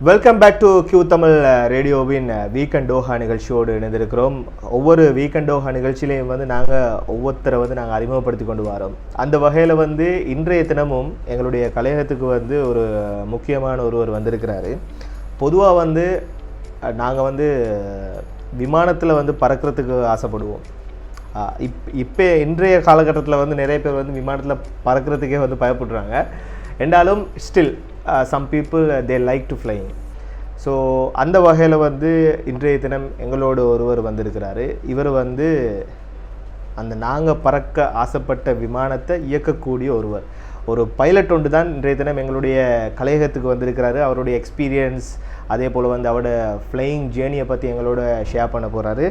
Welcome back to Q Tamil ரேடியோவின் weekend Doha நிகழ்ச்சியோடு இணைந்திருக்கிறோம். ஒவ்வொரு வீக்கெண்ட் டோஹா நிகழ்ச்சியிலையும் நாங்கள் ஒவ்வொருத்தரை நாங்கள் அறிமுகப்படுத்தி கொண்டு வரோம். அந்த வகையில் இன்றைய தினமும் எங்களுடைய கலையகத்துக்கு ஒரு முக்கியமான ஒருவர் வந்திருக்கிறாரு. பொதுவாக நாங்கள் விமானத்தில் பறக்கிறதுக்கு ஆசைப்படுவோம். இப்போ இன்றைய காலகட்டத்தில் நிறைய பேர் விமானத்தில் பறக்கிறதுக்கே பயப்படுறாங்க. என்றாலும் still some people they like to flying. So அந்த வகையில் இன்றைய தினம் எங்களோட ஒருவர் வந்திருக்கிறாரு. இவர் அந்த நாங்கள் பறக்க ஆசைப்பட்ட விமானத்தை இயக்கக்கூடிய ஒரு பைலட் ஒன்று தான் இன்றைய தினம் எங்களுடைய கலையகத்துக்கு வந்திருக்கிறாரு. அவருடைய எக்ஸ்பீரியன்ஸ் அதே போல் அவரோட ஃப்ளையிங் ஜேர்னியை பற்றி எங்களோட ஷேர் பண்ண போகிறாரு.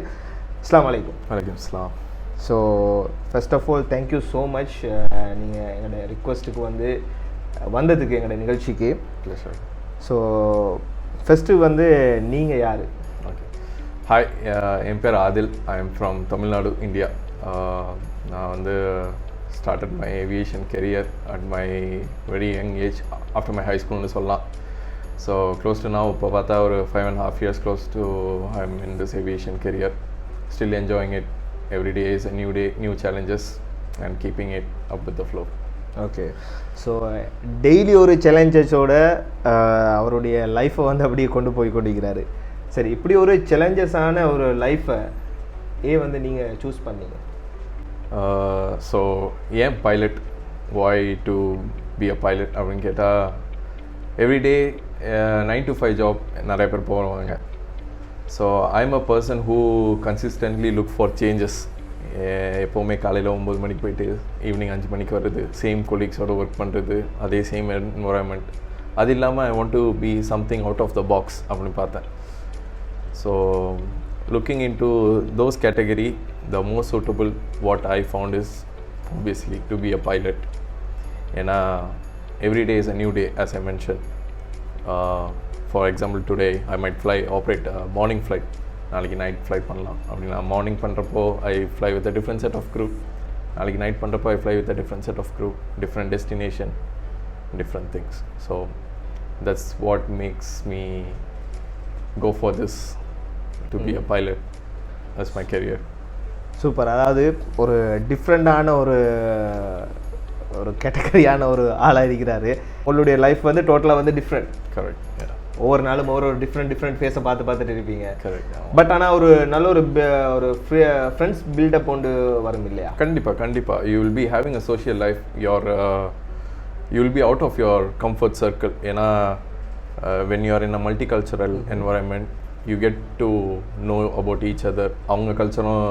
அஸ்ஸலாமு அலைக்கும். வலைக்கம் அஸ்ஸலாம். So first of all thank you so much. நீங்கள் எங்களோட ரிக்வெஸ்ட்டுக்கு வந்ததுக்கு எங்களோட நிகழ்ச்சிக்கு. ஸோ ஃபஸ்ட்டு நீங்கள் யார்? ஓகே, ஹாய், என் பேர் Aadil. I am from Tamil Nadu, India. நான் started my aviation career at my very young age, after my high ஸ்கூல்னு சொல்லலாம். ஸோ க்ளோஸ் டு நான் இப்போ பார்த்தா ஒரு 5.5 years close to I am in this aviation career. Still enjoying it. Every day is a new day, new challenges and keeping it up with the flow. Okay, so daily ஒரு சேலஞ்சஸோட அவருடைய லைஃப்பை அப்படியே கொண்டு போய் கொண்டிருக்கிறாரு. சரி, இப்படி ஒரு சேலஞ்சஸான ஒரு லைஃப்பை நீங்கள் சூஸ் பண்ணீங்க? ஸோ ஏன் pilot, why to be a pilot அப்படின்னு கேட்டால், எவ்ரிடே 9 to 5 ஜாப் நிறைய பேர் போவாங்க. So I am a person who consistently look for changes. எப்போவுமே காலையில் 9 மணிக்கு போயிட்டு ஈவினிங் 5 மணிக்கு வர்றது, சேம் கொலீக்ஸோடு ஒர்க் பண்ணுறது, அதே சேம் என்வரான்மெண்ட். அது இல்லாமல் I want to be something out of the box அப்படின்னு பார்த்தேன். So looking into those category, the most suitable what I found is obviously to be a pilot. ஏன்னா every day is a new day, as I mention. For example, today I might operate morning flight. நாளைக்கு night fly பண்ணலாம். அப்படின்னா morning பண்ணுறப்போ I fly with a different set of crew. நாளைக்கு night பண்ணுறப்போ I fly with a different set of crew, different destination, different things. So that's what makes me go for this, to be a pilot as my career. Super. அதாவது ஒரு டிஃப்ரெண்டான ஒரு கேட்டகரியான ஒரு ஆளாக இருக்கிறாரு. உங்களுடைய லைஃப் டோட்டலாக டிஃப்ரெண்ட். கரெக்ட். ஒவ்வொரு நாளும் ஒரு டிஃப்ரெண்ட் ஃபேஸை பார்த்துட்டு இருப்பீங்க. கரெக்ட். பட் ஆனால் ஒரு நல்ல ஒரு ஃப்ரெண்ட்ஸ் பில்டப் கொண்டு வரும் இல்லையா? கண்டிப்பாக you will be having a social life. You will be out of your comfort circle. ஏன்னா when you are in a multicultural environment, you get to know about each other. அவங்க கல்ச்சரும்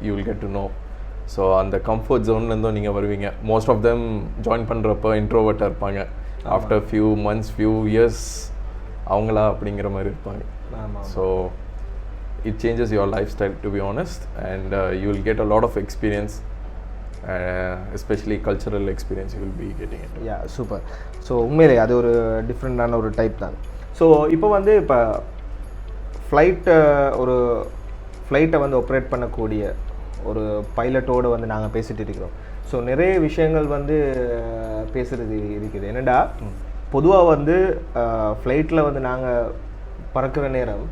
you will get to know. So அந்த comfort ஜோன்லேருந்தும் நீங்கள் வருவீங்க. Most of them join பண்ணுறப்ப இன்ட்ரோவர்ட்டாக இருப்பாங்க. After few months, few years அவங்களா அப்படிங்கிற மாதிரி இருப்பாங்க. So it changes your life style, to be honest, and you will get a lot of experience, especially cultural experience you will be getting it. Yeah, super. So உண்மையிலே அது ஒரு டிஃப்ரெண்டான ஒரு type தான். ஸோ இப்போ இப்போ ஃப்ளைட்டை ஆப்ரேட் பண்ணக்கூடிய ஒரு பைலட்டோடு நாங்கள் பேசிகிட்டு இருக்கிறோம். ஸோ நிறைய விஷயங்கள் பேசுகிறது இருக்குது. என்னடா, பொதுவாக ஃப்ளைட்டில் நாங்கள் பறக்கிற நேரம்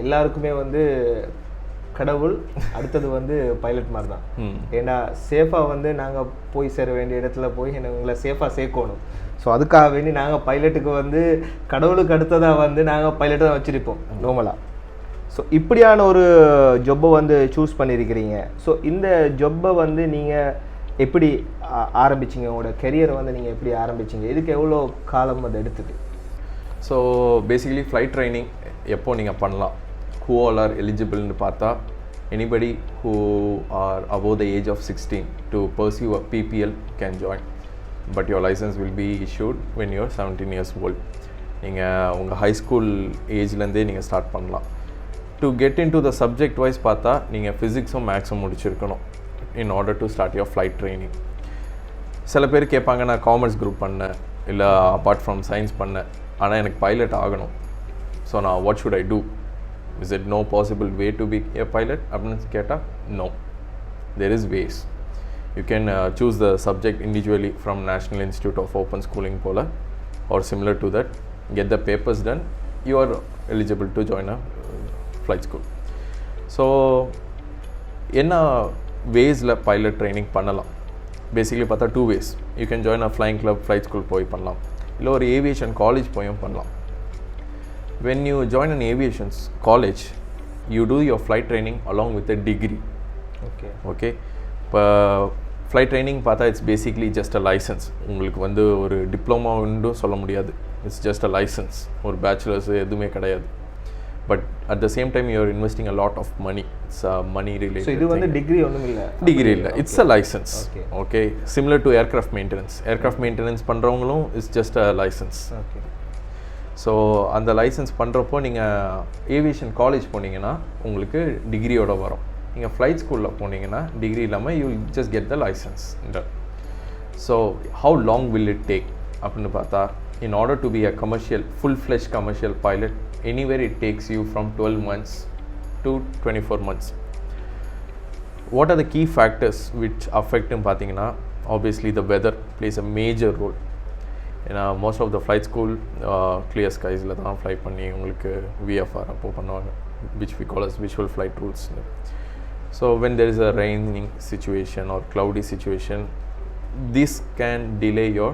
எல்லாருக்குமே கடவுள், அடுத்தது பைலட் மாதிரி தான். ஏன்னா சேஃபாக நாங்கள் போய் சேர வேண்டிய இடத்துல போய் எங்களை சேஃபாக சேர்க்கணும். ஸோ அதுக்காக வேண்டி நாங்கள் பைலட்டுக்கு கடவுளுக்கு அடுத்ததாக நாங்கள் பைலட்டை தான் வச்சுருப்போம் நார்மலாக. ஸோ இப்படியான ஒரு ஜொப்பை சூஸ் பண்ணியிருக்கிறீங்க. ஸோ இந்த ஜொப்பை நீங்கள் எப்படி ஆரம்பிச்சிங்க? உங்களோட கெரியரை நீங்கள் எப்படி ஆரம்பிச்சிங்க? இதுக்கு எவ்வளோ காலம் அது எடுத்துது? ஸோ பேசிக்கலி ஃப்ளைட் ட்ரைனிங் எப்போ நீங்கள் பண்ணலாம், ஹூ ஆல் ஆர் எலிஜிபிள்னு பார்த்தா, anybody who are above the age of 16 to pursue a PPL can join, but your license will be issued when you are 17 years old. நீங்கள் உங்கள் high school ஏஜ்லேருந்தே நீங்கள் start பண்ணலாம். To get into the subject wise பார்த்தா, நீங்கள் ஃபிசிக்ஸும் மேக்ஸும் முடிச்சிருக்கணும் in order to start your flight training. சில பேர் கேட்பாங்க, நான் காமர்ஸ் குரூப் பண்ணேன், இல்லை அப்பார்ட் ஃப்ரம் சயின்ஸ் பண்ணேன், ஆனால் எனக்கு பைலட் ஆகணும். ஸோ நான் what should I do? Is it no possible way to be a pilot அப்படின்னு கேட்டால், no, there is ways. You can choose the subject individually from national institute of open schooling போல், or similar to that, get the papers done, you are eligible to join a flight school. So என்ன வேஸில் pilot training பண்ணலாம்? Basically பார்த்தா 2 ways. You can join a flying club, flight school போய் பண்ணலாம், இல்லை ஒரு aviation college போயும் பண்ணலாம். when you join an aviation college, you do your flight training along with a degree. Okay இப்போ ஃப்ளைட் ட்ரைனிங் பார்த்தா it's basically just a licence. உங்களுக்கு வந்து ஒரு டிப்ளமா உண்டு சொல்ல முடியாது, இட்ஸ் ஜஸ்ட் அ லைசன்ஸ். ஒரு பேச்சுலர்ஸ் எதுவுமே கிடையாது. But at the same time you are investing a lot of money. It's money related. So இது வந்து டிகிரி ஒன்றும் இல்லை, டிகிரி இல்லை, it's a licence. Okay, similar to aircraft maintenance. Aircraft maintenance பண்ணுறவங்களும் it's just a licence. Okay, so அந்த licence பண்ணுறப்போ நீங்கள் aviation college போனீங்கன்னா உங்களுக்கு டிகிரியோட வரும். நீங்கள் ஃப்ளைட் ஸ்கூலில் போனீங்கன்னா டிகிரி இல்லாமல் you just get the license. So how long will it take அப்படின்னு பார்த்தா, in order to be a commercial, full-fledged commercial pilot, anywhere it takes you from 12 months to 24 months. What are the key factors which affect in பார்த்தீங்கன்னா, obviously the weather plays a major role. Most of the flight school clear skiesல தான் fly பண்ணி உங்களுக்கு VFR அப்போ பண்ணுவாங்க, which we call as visual flight rules. So when there is a raining situation or cloudy situation, this can delay your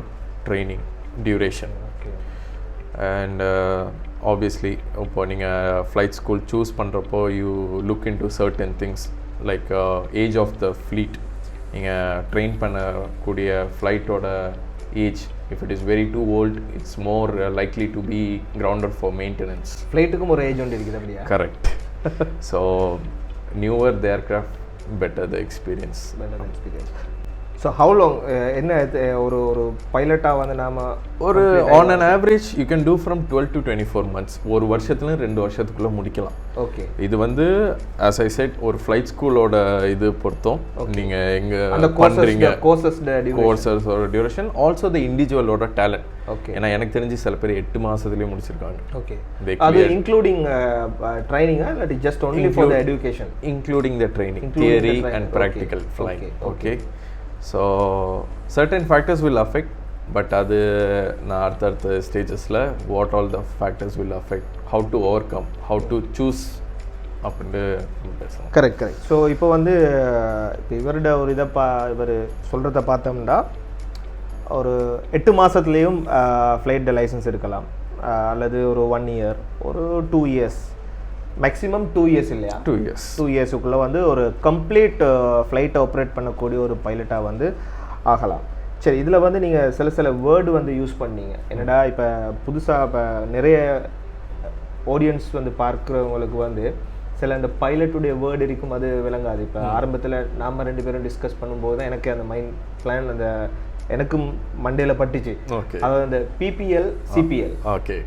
training duration. And obviously இப்போ நீங்கள் flight school choose பண்ணுறப்போ you look into certain things like age of the fleet. நீங்கள் train பண்ணக்கூடிய ஃப்ளைட்டோட age, if it is very too old, it's more likely to be grounded for maintenance. ஃப்ளைட்டுக்கும் ஒரு age ஒன்று இருக்குது அப்படியா? Correct. So newer the aircraft, better the experience. So how long என்ன ஒரு ஒரு பைலட்டாக வந்து நாம் ஒரு on an average you can do from 12 to 24 months. ஒரு வருஷத்துலேருந்து 2 வருஷத்துக்குள்ளே முடிக்கலாம். ஓகே, இது வந்து ஆஸ் ஐ செட் ஒரு ஃப்ளைட் ஸ்கூலோட இது பொறுத்தும் நீங்கள் எங்கே பண்ணுறீங்க, கோர்சஸோட டியூரேஷன், ஆல்சோ த இண்டிவிஜுவலோட டேலண்ட். ஓகே, ஏன்னா எனக்கு தெரிஞ்சு சில பேர் 8 மாதத்துலேயே முடிச்சிருக்காங்க. ஓகே, அது இன்க்ளூடிங் ட்ரைனிங்கா இல்லை just only for the education? Including the training, theory and practical flying. Okay, so certain factors will affect, but அது நான் அடுத்தடுத்த ஸ்டேஜஸில் what all the factors will affect, how to overcome, how to choose அப்படின்ட்டு பேசலாம். Correct. So இப்போ வந்து இப்போ இவரோட ஒரு இதை இவர் சொல்கிறத பார்த்தோம்னா ஒரு 8 மாதத்துலேயும் ஃப்ளைட் லைசன்ஸ் எடுக்கலாம், அல்லது ஒரு 1 year, ஒரு 2 years, மேக்ஸிமம் 2 years இல்லையா? 2 yearsக்குள்ளே வந்து ஒரு கம்ப்ளீட் ஃப்ளைட் ஆப்ரேட் பண்ணக்கூடிய ஒரு பைலட்டாக வந்து ஆகலாம். சரி, இதில் வந்து நீங்கள் சில வேர்டு வந்து யூஸ் பண்ணீங்க. என்னடா இப்போ புதுசாக இப்போ நிறைய ஆடியன்ஸ் வந்து பார்க்குறவங்களுக்கு வந்து சில இந்த பைலட்டுடைய வேர்டு இருக்கும், அது விளங்காது. இப்போ ஆரம்பத்தில் நாம் 2 பேரும் டிஸ்கஸ் பண்ணும்போது தான் எனக்கு அந்த மைண்ட் பிளான் அந்த எனக்கும் மண்டையில் பட்டுச்சு. அதாவது அந்த PPL CPL. ஓகே,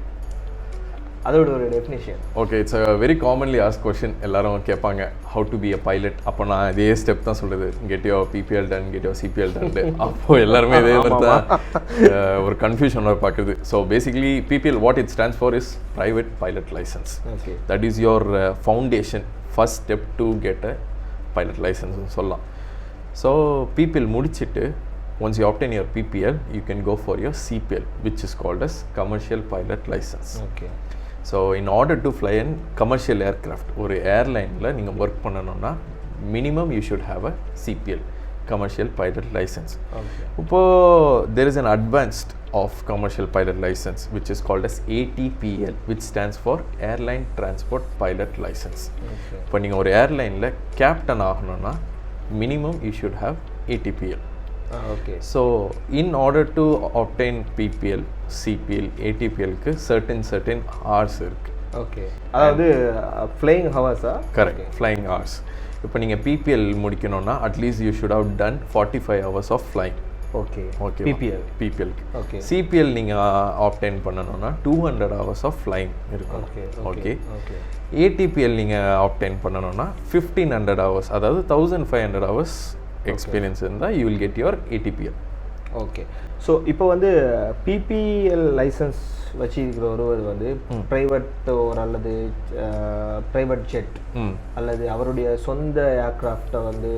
அதோட ஒரு definition. Okay, it's a very commonly ask question. எல்லாரும் கேட்பாங்க how to be a pilot. அப்போ நான் இதே ஸ்டெப் தான் சொல்லுது, get your PPL done, get your CPL done. அப்போது எல்லாருமே இதே மாதிரி தான் ஒரு கன்ஃபியூஷனோட பார்க்குறது. So basically PPL what it stands for is private pilot licence. Okay, that is your foundation, first step to get a pilot லைசன்ஸ்னு சொல்லலாம். ஸோ PPL முடிச்சுட்டு once you obtain your PPL, you can go for your CPL, which is called as commercial pilot license. Okay. So in order to fly an commercial aircraft, ஒரு ஏர்லைனில் நீங்கள் work பண்ணணும்னா minimum you should have a CPL, commercial pilot license. Okay. இப்போது there is an advanced of commercial pilot license which is called as ATPL, which stands for Airline Transport Pilot License. Okay. இப்போ நீங்கள் ஒரு ஏர்லைனில் captain ஆகணும்னா minimum you should have ATPL. Okay. So in order to obtain PPL, CPL, ATPL க்கு certain hours இருக்கு. Okay, அதாவது flying ஹவர்ஸா? Correct, flying hours. இப்போ நீங்கள் PPL முடிக்கணும்னா at least you should have done 45 hours of flying. Okay, okay, PPL. Okay, CPL நீங்கள் obtain பண்ணணும்னா 200 hours of flying இருக்கும். Okay, okay. ATPL நீங்கள் ஆப்டைன் பண்ணணும்னா 1500 hours, அதாவது 1500 hours எக்ஸ்பீரியன்ஸ் இருந்தால் you will get your ATPL. Okay. So இப்போ வந்து PPL licence வச்சிருக்கிற ஒருவர் வந்து ப்ரைவேட் ஒரு அல்லது ப்ரைவேட் ஜெட் அல்லது அவருடைய சொந்த ஏர்க்ராஃப்டை வந்து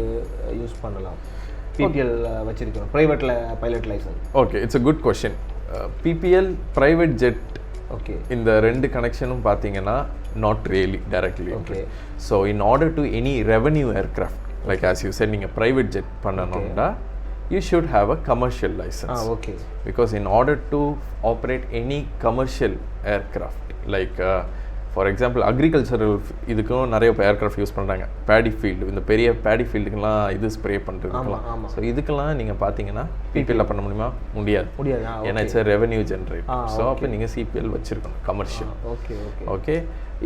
யூஸ் பண்ணலாம். PPL வச்சிருக்கிறோம் ப்ரைவேட்டில் pilot licence. Okay, it's a good question. PPL private jet okay இந்த ரெண்டு கனெக்ஷனும் பார்த்தீங்கன்னா not really directly. Okay so in order to any revenue aircraft like as you said நீங்கள் ப்ரைவேட் ஜெட் பண்ணணும்னா you should have a commercial license. Okay. Because in order to operate any commercial aircraft, like for example agricultural இதுக்கும் நிறைய aircraft use பண்ணுறாங்க, Bedi field, இந்த பெரிய பேடி ஃபீல்டுக்கெல்லாம் இது spray பண்ணுறதுக்கெல்லாம். So இதுக்கெல்லாம் நீங்கள் பார்த்தீங்கன்னா பிபிஎல்ல பண்ண முடியுமா? முடியாது. ஏன்னா இட்ஸ் ரெவன்யூ ஜென்ரேட். ஸோ அப்போ நீங்கள் சிபிஎல் வச்சுருக்கணும் கமர்ஷியல். ஓகே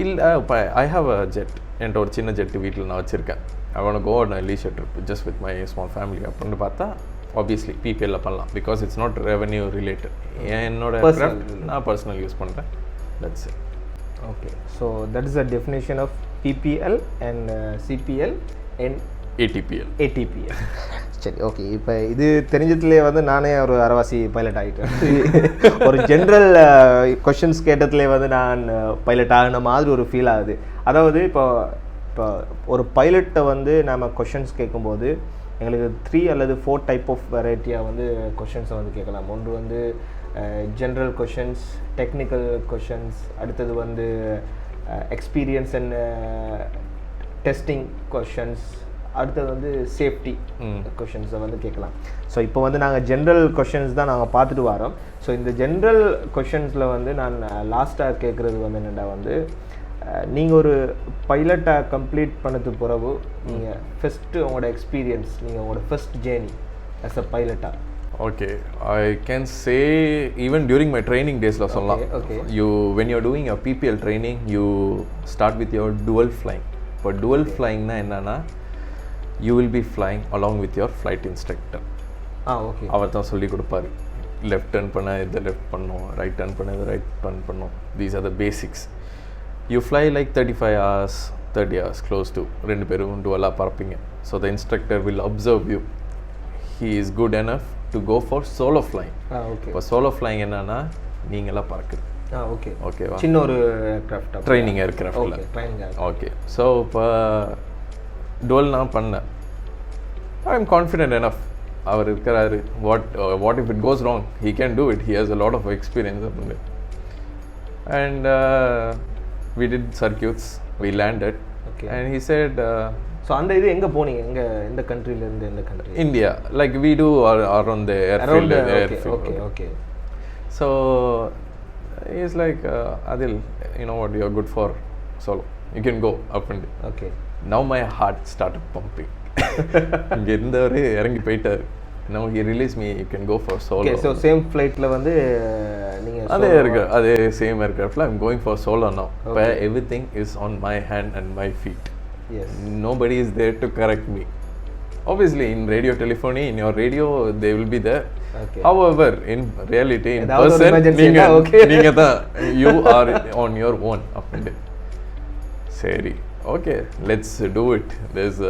இல்லை இப்போ ஐ ஹாவ் அ ஜெட், என்கிட்ட ஒரு சின்ன ஜெட்டு வீட்டில் நான் வச்சுருக்கேன். I want to go on a leisure trip just with my small family. அப்படின்னு பார்த்தா obviously PPL பண்ணலாம் because it's not revenue related. என்னோட நான் பர்சனல் யூஸ் பண்ணுறேன். That's it. Okay, so that is the definition of PPL and CPL and ATPL. சரி, okay. இப்போ இது தெரிஞ்சதுலேயே வந்து நானே ஒரு அரவாசி பைலட் ஆகிட்டேன். ஒரு ஜென்ரல் கொஷின்ஸ் கேட்டதுலேயே வந்து நான் பைலட் ஆகின மாதிரி ஒரு ஃபீல் ஆகுது. அதாவது இப்போ ஒரு பைலட்டை வந்து நம்ம கொஷின்ஸ் கேட்கும்போது எங்களுக்கு 3 அல்லது 4 டைப் ஆஃப் வெரைட்டியாக வந்து கொஷின்ஸை வந்து கேட்கலாம். ஒன்று வந்து ஜென்ரல் கொஷின்ஸ், டெக்னிக்கல் கொஷின்ஸ், அடுத்தது வந்து எக்ஸ்பீரியன்ஸ் அண்ட் டெஸ்டிங் கொஷின்ஸ், அடுத்தது வந்து சேஃப்டி கொஷின்ஸை வந்து கேட்கலாம். ஸோ இப்போ வந்து நாங்கள் ஜென்ரல் கொஷின்ஸ் தான் நாங்கள் பார்த்துட்டு வரோம். ஸோ இந்த ஜென்ரல் கொஷின்ஸில் வந்து நான் லாஸ்ட்டாக கேட்குறது வந்து என்னென்னா வந்து நீங்கள் ஒரு பைலட்டாக கம்ப்ளீட் பண்ணது பிறகு நீங்கள் ஃபஸ்ட்டு உங்களோட எக்ஸ்பீரியன்ஸ், நீங்கள் உங்களோட ஃபஸ்ட் ஜேர்னி ஆஸ் அ பைலட்டாக. Okay, I can say even during my training டேஸில் சொல்லலாம். You when you doing a PPL training you start with your dual flying. இப்போ டுவல் ஃப்ளைங்னா என்னென்னா you will be flying along with your flight instructor. Okay, அவர் தான் சொல்லி கொடுப்பாரு. Left turn பண்ண இதை லெஃப்ட் பண்ணணும், ரைட் டர்ன் பண்ண இதை ரைட் டர்ன் பண்ணணும். These are the basics. You fly like 35 hours, 30 hours, close to. ரெண்டு பேரும் டுவலாக பறப்பீங்க. So the instructor will observe you. He is good enough to go for solo flying. Okay. இப்போ solo flying என்னன்னா நீங்களாக பறக்குது. ஓகேவா? சின்ன ஒரு ஏர்க்ராஃப்ட், ட்ரைனிங் ஏர்க்ராஃப்டில். ஓகே, ஸோ இப்போ டுவல் நான் பண்ணேன். I am confident enough. அவர் இருக்கிறாரு, what if it goes wrong, he can do it, he has a lot of experience அப்படின்னு. And we did circuits, we landed. Okay. And he said so and idu enga poninga, enga inda country la irundha inda country? India, like we do around the airfield. Okay. So he is like Aadhil, you know what, you are good for solo, you can go up and okay. Now my heart started pumping. இங்க இருந்தவரு இறங்கி போயிட்டாரு. Now he released me, you can go for solo. Okay, so same flight la வந்து நீங்க அதே same aircraft I'm going for solo now. Okay. Where everything is on my hand and my feet. Yes. Nobody is there to correct me. Obviously in radio telephony, in your radio they will be there. Okay. However in reality, in person நீங்க தான் you are on your own. அப்படி சரி, okay, let's do it. There's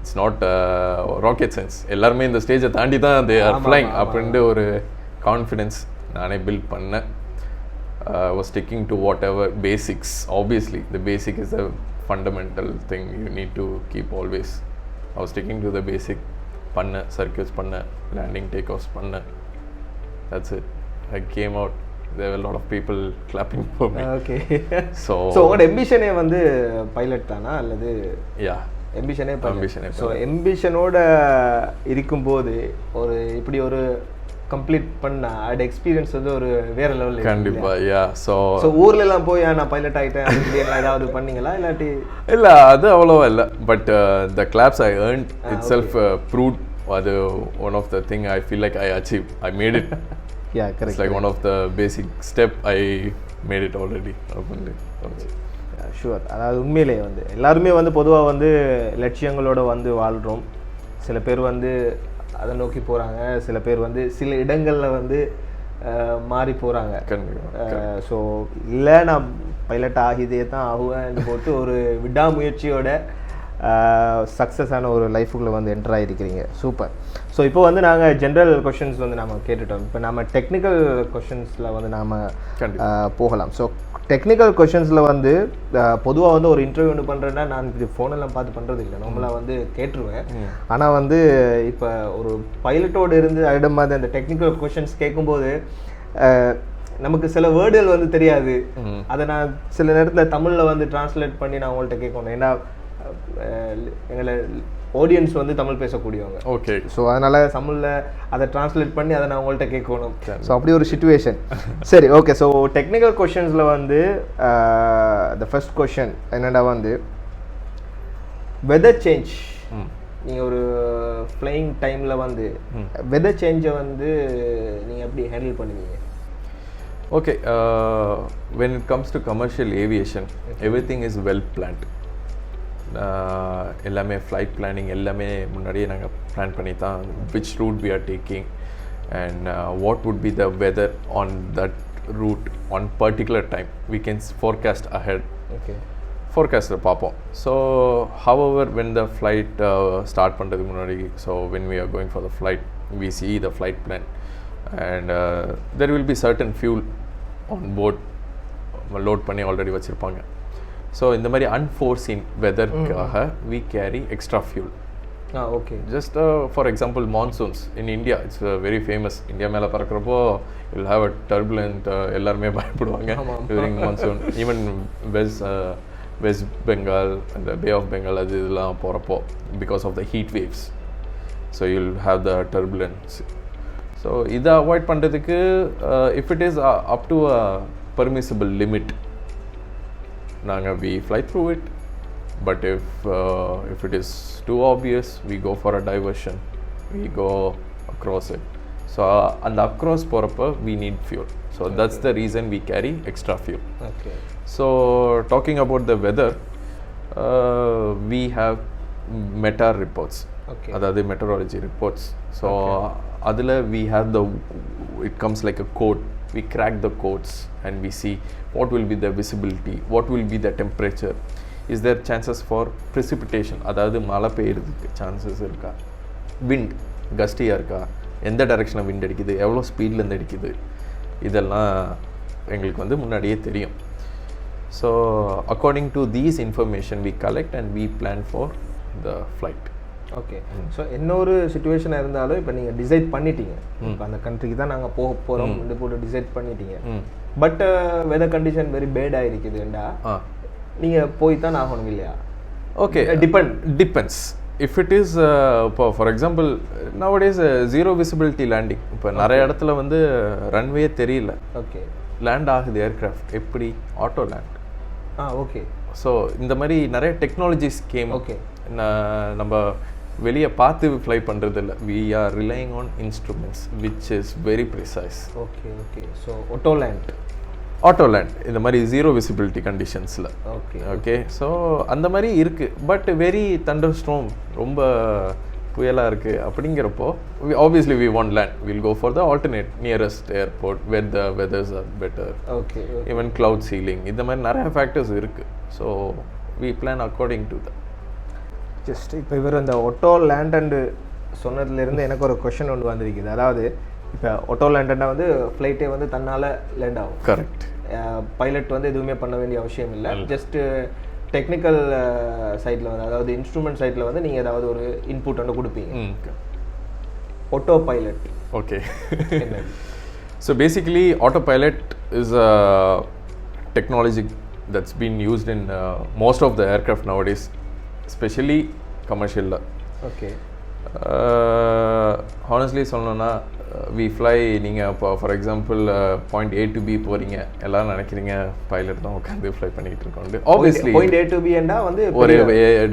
it's not rocket science. எல்லாருமே இந்த ஸ்டேஜை தாண்டி தான் they are flying அப்படின்ட்டு ஒரு கான்ஃபிடென்ஸ் நானே பில்ட் பண்ணேன். Was sticking to whatever basics. Obviously the basic is a fundamental thing you need to keep always. I was sticking to the basic. பண்ணேன், சர்க்கியூட்ஸ் பண்ணேன், லேண்டிங் டேக் ஆஃப்ஸ் பண்ணேன். That's it. I came out. There were a lot of people clapping for me. Okay. So உங்களோட எம்பிஷனே வந்து pilot தானா அல்லது? Yeah. எம்பிஷனே. So எம்பிஷனோட இருக்கும்போது ஒரு இப்படி ஒரு கம்ப்ளீட் பண்ண அது எக்ஸ்பீரியன்ஸ் வந்து ஒரு வேற லெவலில் கண்டிப்பாக. யா, ஸோ ஊர்ல எல்லாம் போய் நான் பைலட் ஆகிட்டேன் அப்படின்னு ஏதாவது பண்ணீங்களா இல்லாட்டி? இல்லை, அது அவ்வளோவா இல்லை. But the claps I earn itself prove. அது one of the thing I feel like I achieve. I made it. Yeah, correct. Like one of the basic step I made it already அப்படின்னு. Sure. அதாவது உண்மையிலே வந்து எல்லாருமே வந்து பொதுவாக வந்து லட்சியங்களோட வந்து வாழ்கிறோம். சில பேர் வந்து அதை நோக்கி போகிறாங்க, சில பேர் வந்து சில இடங்களில் வந்து மாறி போகிறாங்க. ஸோ இல்லை நான் பைலட் ஆகிதே தான் ஆகுவேன் போட்டு ஒரு விடாமுயற்சியோட சக்ஸஸான ஒரு லைஃபுக்குள்ளே வந்து என்டர் ஆகிருக்கிறீங்க. சூப்பர். ஸோ இப்போ வந்து நாங்கள் ஜென்ரல் கொஷின்ஸ் வந்து நம்ம கேட்டுட்டோம். இப்போ நம்ம டெக்னிக்கல் கொஷின்ஸில் வந்து நாம் போகலாம். ஸோ டெக்னிக்கல் கொஷின்ஸில் வந்து பொதுவாக வந்து ஒரு இன்டர்வியூ ஒன்று பண்ணுறேன்னா நான் இப்படி ஃபோனெல்லாம் பார்த்து பண்ணுறது இல்லை, நம்மளாக வந்து கேட்டுருவேன். ஆனால் வந்து இப்போ ஒரு பைலட்டோடு இருந்து அதிடம் மாதிரி அந்த டெக்னிக்கல் கொஷின்ஸ் கேட்கும்போது நமக்கு சில வேர்டுகள் வந்து தெரியாது. அதை நான் சில நேரத்தில் தமிழில் வந்து டிரான்ஸ்லேட் பண்ணி நான் உங்கள்கிட்ட கேட்கணும். ஏன்னா எங்களை ஆடியன்ஸ் வந்து தமிழ் பேசக்கூடியவங்க. ஓகே. ஸோ அதனால் தமிழில் அதை டிரான்ஸ்லேட் பண்ணி அதை நான் உங்கள்கிட்ட கேட்கணும். ஸோ அப்படி ஒரு சுச்சுவேஷன். சரி, ஓகே. ஸோ டெக்னிக்கல் கொஷின்ஸில் வந்து த ஃபர்ஸ்ட் கொஷின் என்னென்னா வந்து வெதர் சேஞ்ச். நீங்கள் ஒரு ஃப்ளையிங் டைமில் வந்து வெதர் சேஞ்சை வந்து நீங்கள் எப்படி ஹேண்டில் பண்ணுவீங்க? Okay, when it comes to commercial aviation, everything is well planned. எல்லாமே ஃப்ளைட் பிளானிங் எல்லாமே முன்னாடியே நாங்கள் பிளான் பண்ணி தான் which route we are taking and what would be the weather on that route on particular time. We can forecast ahead. Okay. Forecast பார்ப்போம். So however when the flight start பண்ணுறதுக்கு முன்னாடி, so when we are going for the flight, we see the flight plan and there will be certain fuel on board load பண்ணி already வச்சுருப்பாங்க. So இந்த மாதிரி unforeseen வெதர்க்காக we carry extra fuel. Okay. Just for example monsoons in India, it's very famous. India மேலே பறக்கிறப்போ you'll have a turbulent, எல்லாருமே பயப்படுவாங்க during monsoon. Even West Bengal and the Bay of Bengal அது இதெல்லாம் போகிறப்போ because of the heat waves, so you'll have the turbulence. So இதை avoid பண்ணுறதுக்கு if it is up to a permissible limit, நாங்கள் we fly through it. But if it is too obvious, we go for a diversion, we go across it. So and across போகிறப்போ we need fuel. So that's the reason we carry extra fuel. Okay. So talking about the weather, we have METAR reports. Okay. அதாவது meteorology reports. So அதில் we have it comes like a code. We crack the codes and we see what will be the visibility, what will be the temperature, is there chances for precipitation, அதாவது மழை பெய்யறதுக்கு chances இருக்கா, wind கஸ்டியாக இருக்கா, எந்த டைரெக்ஷனில் wind அடிக்குது, எவ்வளோ ஸ்பீட்லேருந்து அடிக்குது, இதெல்லாம் எங்களுக்கு வந்து முன்னாடியே தெரியும். So according to these information we collect and we plan for the flight. Okay. So இன்னொரு சுச்சுவேஷனாக இருந்தாலும் இப்போ நீங்கள் டிசைட் பண்ணிட்டீங்க, இப்போ அந்த கண்ட்ரிக்கு தான் நாங்கள் போக போகிறோம் இந்த போட்டு டிசைட் பண்ணிட்டீங்க, பட் வெதர் கண்டிஷன் வெரி பேடாக இருக்குதுண்டா நீங்கள் போய் தான் ஆகணும் இல்லையா? Okay, depends. If it is இப்போ for example nowadays zero visibility landing, இப்போ நிறைய இடத்துல வந்து ரன்வே தெரியல, ஓகே, லேண்ட் ஆகுது ஏர்க்ராஃப்ட், எப்படி ஆட்டோ லேண்ட். ஓகே. ஸோ இந்த மாதிரி நிறைய டெக்னாலஜிஸ் கேம். ஓகே. நம்ம வெளியே பார்த்து ஃப்ளை பண்ணுறது இல்லை, we are relying on instruments which is very precise. Okay. Okay. So auto land இந்த மாதிரி ஜீரோ விசிபிலிட்டி கண்டிஷன்ஸில். ஓகே. ஓகே. ஸோ அந்த மாதிரி இருக்குது. பட் வெரி தண்டர் ஸ்ட்ரோம், ரொம்ப புயலாக இருக்குது அப்படிங்கிறப்போ obviously we want land, will go for the alternate nearest airport where the weathers are better. Okay. Even cloud ceiling, இந்த மாதிரி நிறைய ஃபேக்டர்ஸ் இருக்குது. So we plan according to the. Just இப்போ இவர் அந்த ஆட்டோ லேண்ட் அண்டு சொன்னதுலேருந்து எனக்கு ஒரு question ஒன்று வந்திருக்குது. அதாவது இப்போ ஆட்டோ லேண்டா வந்து ஃப்ளைட்டே வந்து தன்னால் லேண்ட் ஆகும். கரெக்ட். பைலட் வந்து எதுவுமே பண்ண வேண்டிய அவசியம் இல்லை. ஜஸ்ட்டு டெக்னிக்கல் சைடில் வந்து, அதாவது இன்ஸ்ட்ருமெண்ட் சைடில் வந்து நீங்கள் ஏதாவது ஒரு இன்புட் ஒன்று கொடுப்பீங்க. Auto pilot. Okay. So basically auto pilot is a technology that's been used in most of the aircraft nowadays, especially commercial. Okay. Honestly சொல்லணும்னா we fly, நீங்கள் இப்போ for example point A to B போகிறீங்க, எல்லோரும் நினைக்கிறீங்க pilot தான் உட்காந்து fly பண்ணிகிட்டு இருக்கோம். Obviously point A to B என்றா வந்து ஒரு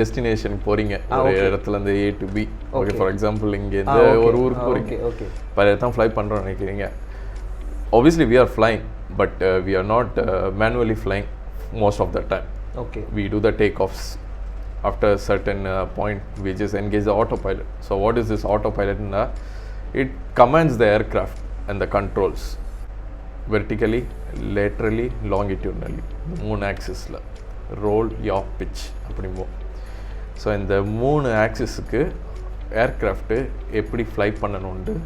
டெஸ்டினேஷன் போகிறீங்க, ஒரு இடத்துலேருந்து A to B. Okay. For example இங்கேருந்து ஒரு ஊருக்கு போகிறீங்க, பைலட் தான் ஃப்ளை பண்ணுறோன்னு நினைக்கிறீங்க. Obviously we are flying, but we are not manually flying most of the time. Okay. We do the takeoffs. After a certain point, we just engage the autopilot. So what is this autopilot? It commands the aircraft and the controls vertically, laterally, longitudinally, the moon axis la roll, yaw, pitch அப்படிமோ. So இந்த 3 ஆக்சிஸுக்கு aircraft எப்படி fly பண்ணணும்னு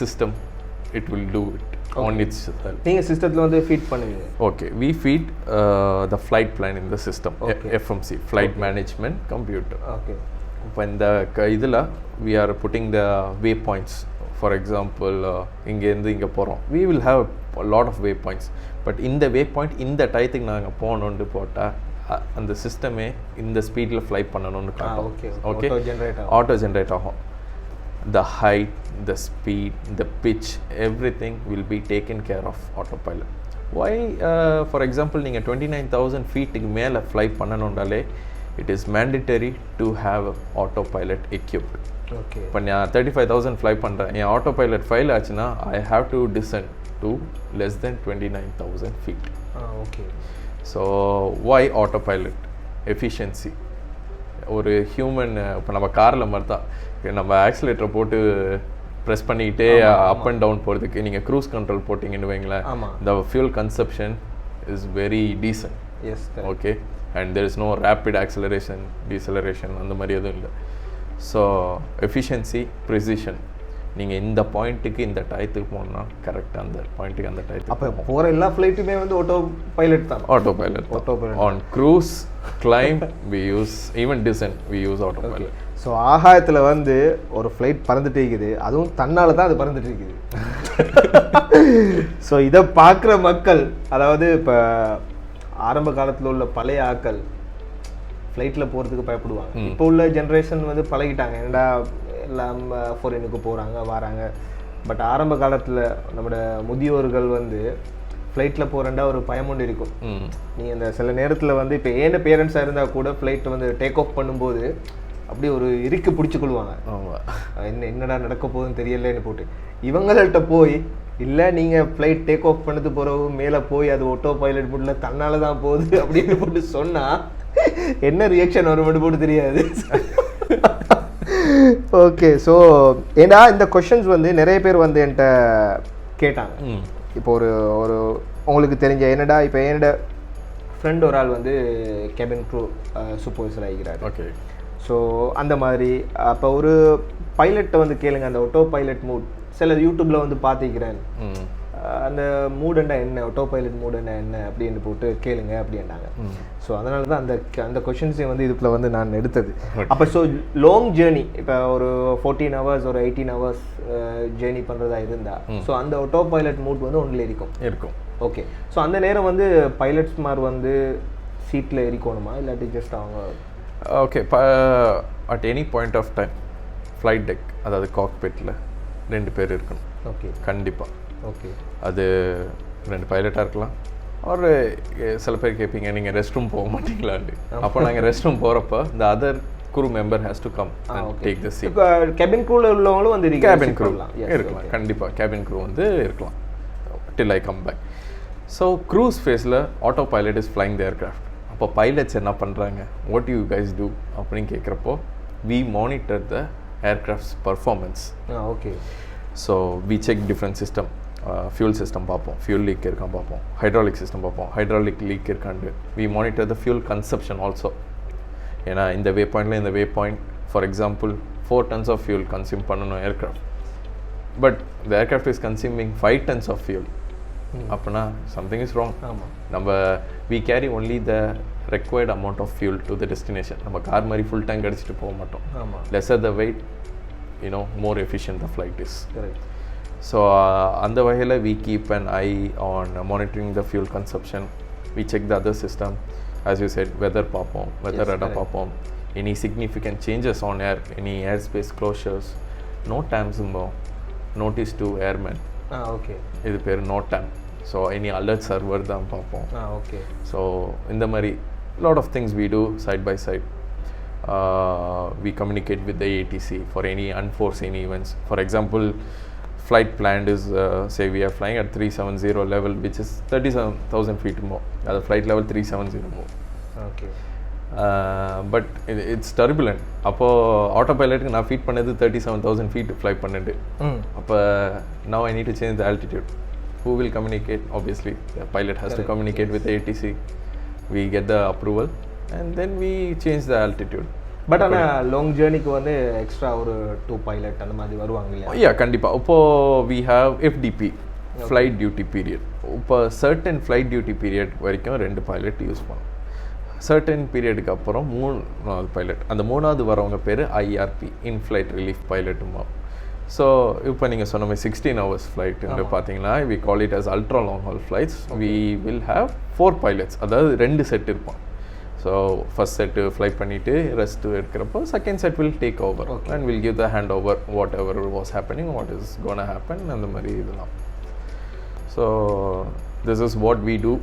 system it will do it on its self. நீங்கள் சிஸ்டத்தில் வந்து feed பண்ணுவீங்க. Okay. we feed the flight plan in the system. FMC, flight management computer. Okay. இப்போ இந்த இதில் we are putting the way points. For example, இங்கேருந்து இங்கே போகிறோம், we will have lot of way points. But இந்த வே point இந்த டயத்துக்கு நாங்கள் போகணுன்னு போட்டால் அந்த சிஸ்டமே இந்த ஸ்பீடில் ஃப்ளை பண்ணணும்னு காட்டும். ஓகே, ஆட்டோ ஜென்ரேட் ஆகும். The height, the speed, the pitch, everything will be taken care of autopilot. Why? For example, நீங்கள் 29,000 ஃபீட்டுக்கு மேலே ஃப்ளை பண்ணணுன்றாலே it is mandatory to have autopilot equipped. Okay, இப்போ நான் 35,000 ஃப்ளை பண்ணுறேன், என் autopilot ஃபெயில் ஆச்சுன்னா I have to descend to less than 29,000 feet. Okay. So why autopilot? Efficiency. ஒரு ஹியூமன் இப்போ நம்ம காரில் மாதிரி தான், நம்ம ஆக்சிலேட்டரை போட்டு ப்ரெஸ் பண்ணிக்கிட்டே அப் அண்ட் டவுன் போகிறதுக்கு நீங்கள் க்ரூஸ் கண்ட்ரோல் போட்டிங்கன்னு வைங்களேன், the fuel consumption is very decent. Yes, okay, and there is no rapid acceleration, deceleration, அந்த மாதிரி எதுவும் இல்லை. ஸோ எஃபிஷியன்சி, ப்ரிசிஷன், நீங்கள் இந்த பாயிண்ட்டுக்கு இந்த டயத்துக்கு போகணுன்னா கரெக்டாக அந்த பாயிண்ட்டுக்கு அந்த டயத்துக்கு. அப்போ போகிற எல்லா ஃப்ளைட்டுமே வந்து ஆட்டோ பைலட் தான். Auto pilot on cruise, claim we use, even descent we use auto pilot. So ஆகாயத்தில் வந்து ஒரு ஃப்ளைட் பறந்துட்டு இருக்குது, அதுவும் தன்னால் தான் அது பறந்துட்டு இருக்குது. ஸோ இதை பார்க்குற மக்கள், அதாவது இப்போ ஆரம்ப காலத்தில் உள்ள பழைய ஆக்கள் ஃப்ளைட்டில் போகிறதுக்கு பயப்படுவாங்க. இப்போ உள்ள ஜென்ரேஷன் வந்து பழகிட்டாங்க, என்னடா எல்லாம் ஃபாரினுக்கு போகிறாங்க வராங்க. பட் ஆரம்ப காலத்தில் நம்மளோட முதியோர்கள் வந்து ஃப்ளைட்டில் போகிறேன்டா ஒரு பயம் ஒன்று இருக்கும். நீங்கள் இந்த சில நேரத்தில் வந்து இப்போ ஏன பேரண்ட்ஸாக இருந்தால் கூட ஃப்ளைட் வந்து டேக் ஆஃப் பண்ணும்போது அப்படி ஒரு இறுக்கு பிடிச்சிக்கொள்வாங்க. என்னடா நடக்க போகுதுன்னு தெரியலன்னு போட்டு இவங்கள்ட்ட போய், இல்லை நீங்கள் ஃப்ளைட் டேக் ஆஃப் பண்ணது போகிறவு மேலே போய் அது ஆட்டோ பைலட் மூடில் தன்னால் தான் போகுது அப்படின்னு போட்டு சொன்னால் என்ன ரியாக்ஷன் வரும் மட்டும் போட்டு தெரியாது. ஓகே, ஸோ ஏன்னா இந்த கொஷின்ஸ் வந்து நிறைய பேர் வந்து என்கிட்ட கேட்டாங்க. இப்போ ஒரு உங்களுக்கு தெரிஞ்ச என்னடா, இப்போ என்னோட ஃப்ரெண்ட் ஒரு ஆள் வந்து கேபின் க்ரூ சூப்பர்வைசர் ஆகிக்கிறார். ஓகே, ஸோ அந்த மாதிரி அப்போ ஒரு பைலட்டை வந்து கேளுங்க, அந்த ஆட்டோ பைலட் மூட் சில யூடியூப்பில் வந்து பார்த்துக்கிறேன், அந்த மூடுண்டா என்ன, ஆட்டோ பைலட் மூடுண்டா என்ன அப்படின்னு போட்டு கேளுங்க அப்படின்னாங்க. ஸோ அதனால தான் அந்த கொஷின்ஸையும் வந்து இதுக்குள்ள வந்து நான் எடுத்தது. அப்போ ஸோ லாங் ஜேர்னி, இப்போ ஒரு 14 hours ஒரு 18 hours ஜேர்னி பண்ணுறதா இருந்தால், ஸோ அந்த ஆட்டோ பைலட் மூட் வந்து ஒன்றில் இருக்கும். ஓகே, ஸோ அந்த நேரம் வந்து பைலட்ஸ் மாதிரி வந்து சீட்டில் இருக்கணுமா, இல்லாட்டி ஜஸ்ட் அவங்க? Okay, at any point of time flight deck, அதாவது காக்பிட்டில் 2 பேர் இருக்கணும். ஓகே, கண்டிப்பாக. ஓகே, அது 2 பைலட்டாக இருக்கலாம். ஒரு சில பேர் கேட்பீங்க, நீங்கள் ரெஸ்ட் ரூம் போக மாட்டீங்களான்னு. அப்போ நாங்கள் ரெஸ்ட் ரூம் போகிறப்ப the other crew member has to come and take the seat. Cabin க்ரூவில் உள்ளவங்களும் வந்து கேபின் க்ரூ இருக்கலாம், கண்டிப்பாக கேபின் க்ரூ வந்து இருக்கலாம் till I come back. So cruise ஃபேஸில் autopilot is flying the aircraft. அப்போ பைலட்ஸ் என்ன பண்ணுறாங்க, வாட் யூ கைஸ் டூ அப்படின்னு கேட்குறப்போ, we monitor the aircraft's performance. Okay, so we check different system. Fuel system பார்ப்போம், fuel leak இருக்கான்னு பார்ப்போம், hydraulic system பார்ப்போம், ஹைட்ராலிக் லீக் இருக்காண்டு. We monitor the fuel consumption also. ஏன்னா இந்த வே பாயிண்டில் இந்த வே point for example 4 tons of fuel consume பண்ணணும் aircraft, but the aircraft is consuming 5 tons of fuel. அப்படின்னா சம்திங் இஸ் ராங். நம்ம we carry only the required amount of fuel to the destination. நம்ம car மாதிரி full tank அடிச்சுட்டு போக மாட்டோம். Lesser the weight, more efficient the flight is. So அந்த வகையில் we keep an eye on monitoring the fuel consumption. We check the other system, as you said, weather பார்ப்போம், weather radar பார்ப்போம், any significant changes on air, any airspace closures, no TAMs, notice to airmen. Okay, இது பேர் no TAM. So any alert server தான் பார்ப்போம். Okay, so இந்த மாதிரி lot of things we do side by side. We communicate with the ATC for any unforeseen events. For example, flight planned is say we are flying at 370 level, which is 37,000 feet more. The flight level 370 more. Okay. But it's turbulent. அப்போ auto பைலட்டுக்கு நான் feet பண்ணது 37,000 feet fly பண்ணிட்டு. அப்போ now I need to change the altitude. Who will communicate? Obviously the pilot has to communicate with the ATC. We get the approval and then we change the altitude. But ஆனால் long ஜேர்னிக்கு வந்து extra ஒரு 2 pilot அந்த மாதிரி வருவாங்க இல்லையா? Yeah, கண்டிப்பாக. இப்போது we have FDP, flight duty period. இப்போ சர்டன் ஃப்ளைட் டியூட்டி பீரியட் வரைக்கும் 2 பைலட் யூஸ் பண்ணும். சர்டன் பீரியடுக்கு அப்புறம் 3வது பைலட். அந்த 3வது வரவங்க பேர் IRP, இன் ஃப்ளைட் ரிலீஃப் பைலட்டுமா. ஸோ இப்போ நீங்கள் சொன்ன மாதிரி 16 hours flight பார்த்தீங்கன்னா we call it as ultra long haul flights. We will have 4 pilots, அதாவது 2 செட் இருப்பான். ஸோ ஃபர்ஸ்ட் செட்டு ஃப்ளை பண்ணிவிட்டு ரெஸ்ட்டு எடுக்கிறப்போ second set will take over and will give the hand over whatever was happening, what is gonna happen, அந்த மாதிரி இதெல்லாம். So this is what we do.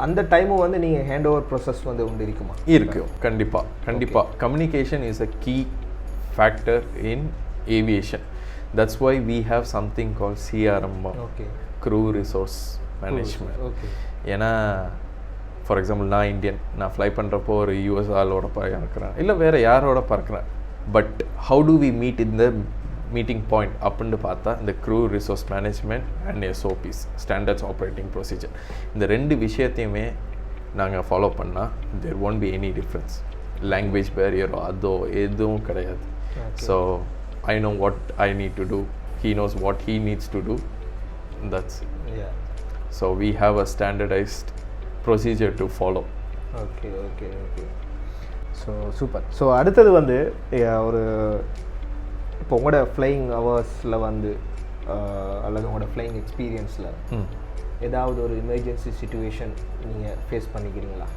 அந்த டைமும் வந்து நீங்கள் ஹேண்ட் ஓவர் ப்ராசஸ் வந்து உண்டு இருக்குமா? இருக்கும், கண்டிப்பாக. Communication is a key factor in aviation. That's why we have something call CRM, crew resource management. ஏன்னா ஃபார் எக்ஸாம்பிள் நான் இந்தியன், நான் ஃப்ளை பண்ணுறப்போ ஒரு US ஆளோட பறக்கிறேன், இல்லை வேறு யாரோட பறக்கிறேன். But how do we meet இந்த மீட்டிங் பாயிண்ட் அப்படின்னு பார்த்தா இந்த crew resource management and SOPs, standards operating procedure, இந்த 2 விஷயத்தையுமே நாங்கள் ஃபாலோ பண்ணால் there won't be any difference. Language பேரியரோ அதோ எதுவும் கிடையாது. So I know what I need to do, he knows what he needs to do, that's it. So we have a standardized procedure to follow. Okay. So super. So அடுத்தது வந்து ஒரு இப்போ உங்களோட flying ஹவர்ஸில் வந்து அல்லது உங்களோட ஃப்ளையிங் எக்ஸ்பீரியன்ஸில் ஏதாவது ஒரு எமர்ஜென்சி சிச்சுவேஷன் நீங்கள் ஃபேஸ் பண்ணிக்கிறீங்களா?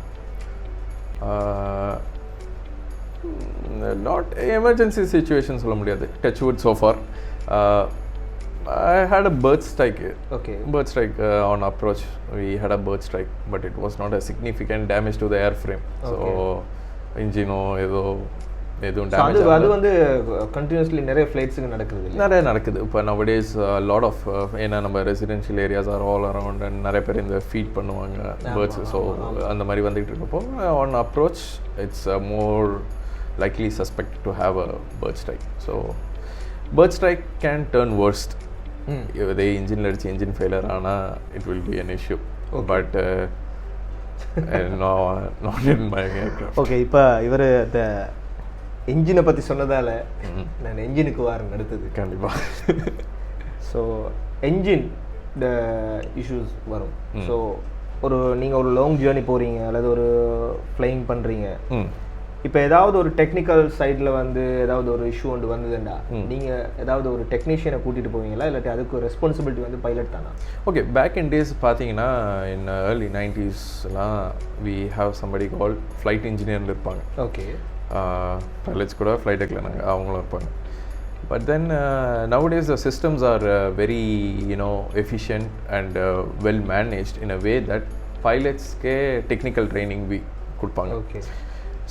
நாட் எமர்ஜென்சி சிச்சுவேஷன் சொல்ல முடியாது. Touch wood so far. I had a bird strike. Bird strike on approach. We had a bird strike, but it was not a significant damage to the airframe. So engine எதுவும் damage. அது வந்து continuously நிறைய ஃப்ளைட்ஸுக்கு நடக்குது. இப்போ nowadays lot of ஏன்னா நம்ம residential areas are all around and நிறைய பேர் இந்த ஃபீட் பண்ணுவாங்க பேர்ட்ஸ். ஸோ அந்த மாதிரி வந்துகிட்டு இருக்கப்போ on approach it's more likely suspect to have a bird strike. So bird strike can turn worst. If the engine engine failure ana, it will be an issue. But no, not in my aircraft. Okay, இப்போ இவர் the engine பற்றி சொன்னதால நான் என்ஜினுக்கு வரேன் அடுத்தது. கண்டிப்பாக. So engine the issues வரும். So நீங்கள் ஒரு லாங் ஜேர்னி போகிறீங்க அல்லது ஒரு ஃப்ளைங் பண்ணுறீங்க, இப்போ ஏதாவது ஒரு டெக்னிக்கல் சைடில் வந்து ஏதாவது ஒரு இஷ்யூ ஒன்று வந்ததுண்டா நீங்கள் ஏதாவது ஒரு டெக்னீஷியனை கூட்டிகிட்டு போவீங்களா, இல்லாட்டி அதுக்கு ரெஸ்பான்சிபிலிட்டி வந்து பைலட் தானா? ஓகே, பேக் இன் டேஸ் பார்த்தீங்கன்னா in early 90s we have somebody called flight இன்ஜினியர்னு இருப்பாங்க. ஓகே, பைலட்ஸ் கூட ஃப்ளைட் டெக்கில் அவங்களும் இருப்பாங்க. But then nowadays the systems are very efficient and well managed in a way that pilots ke technical training we கொடுப்பாங்க. Okay.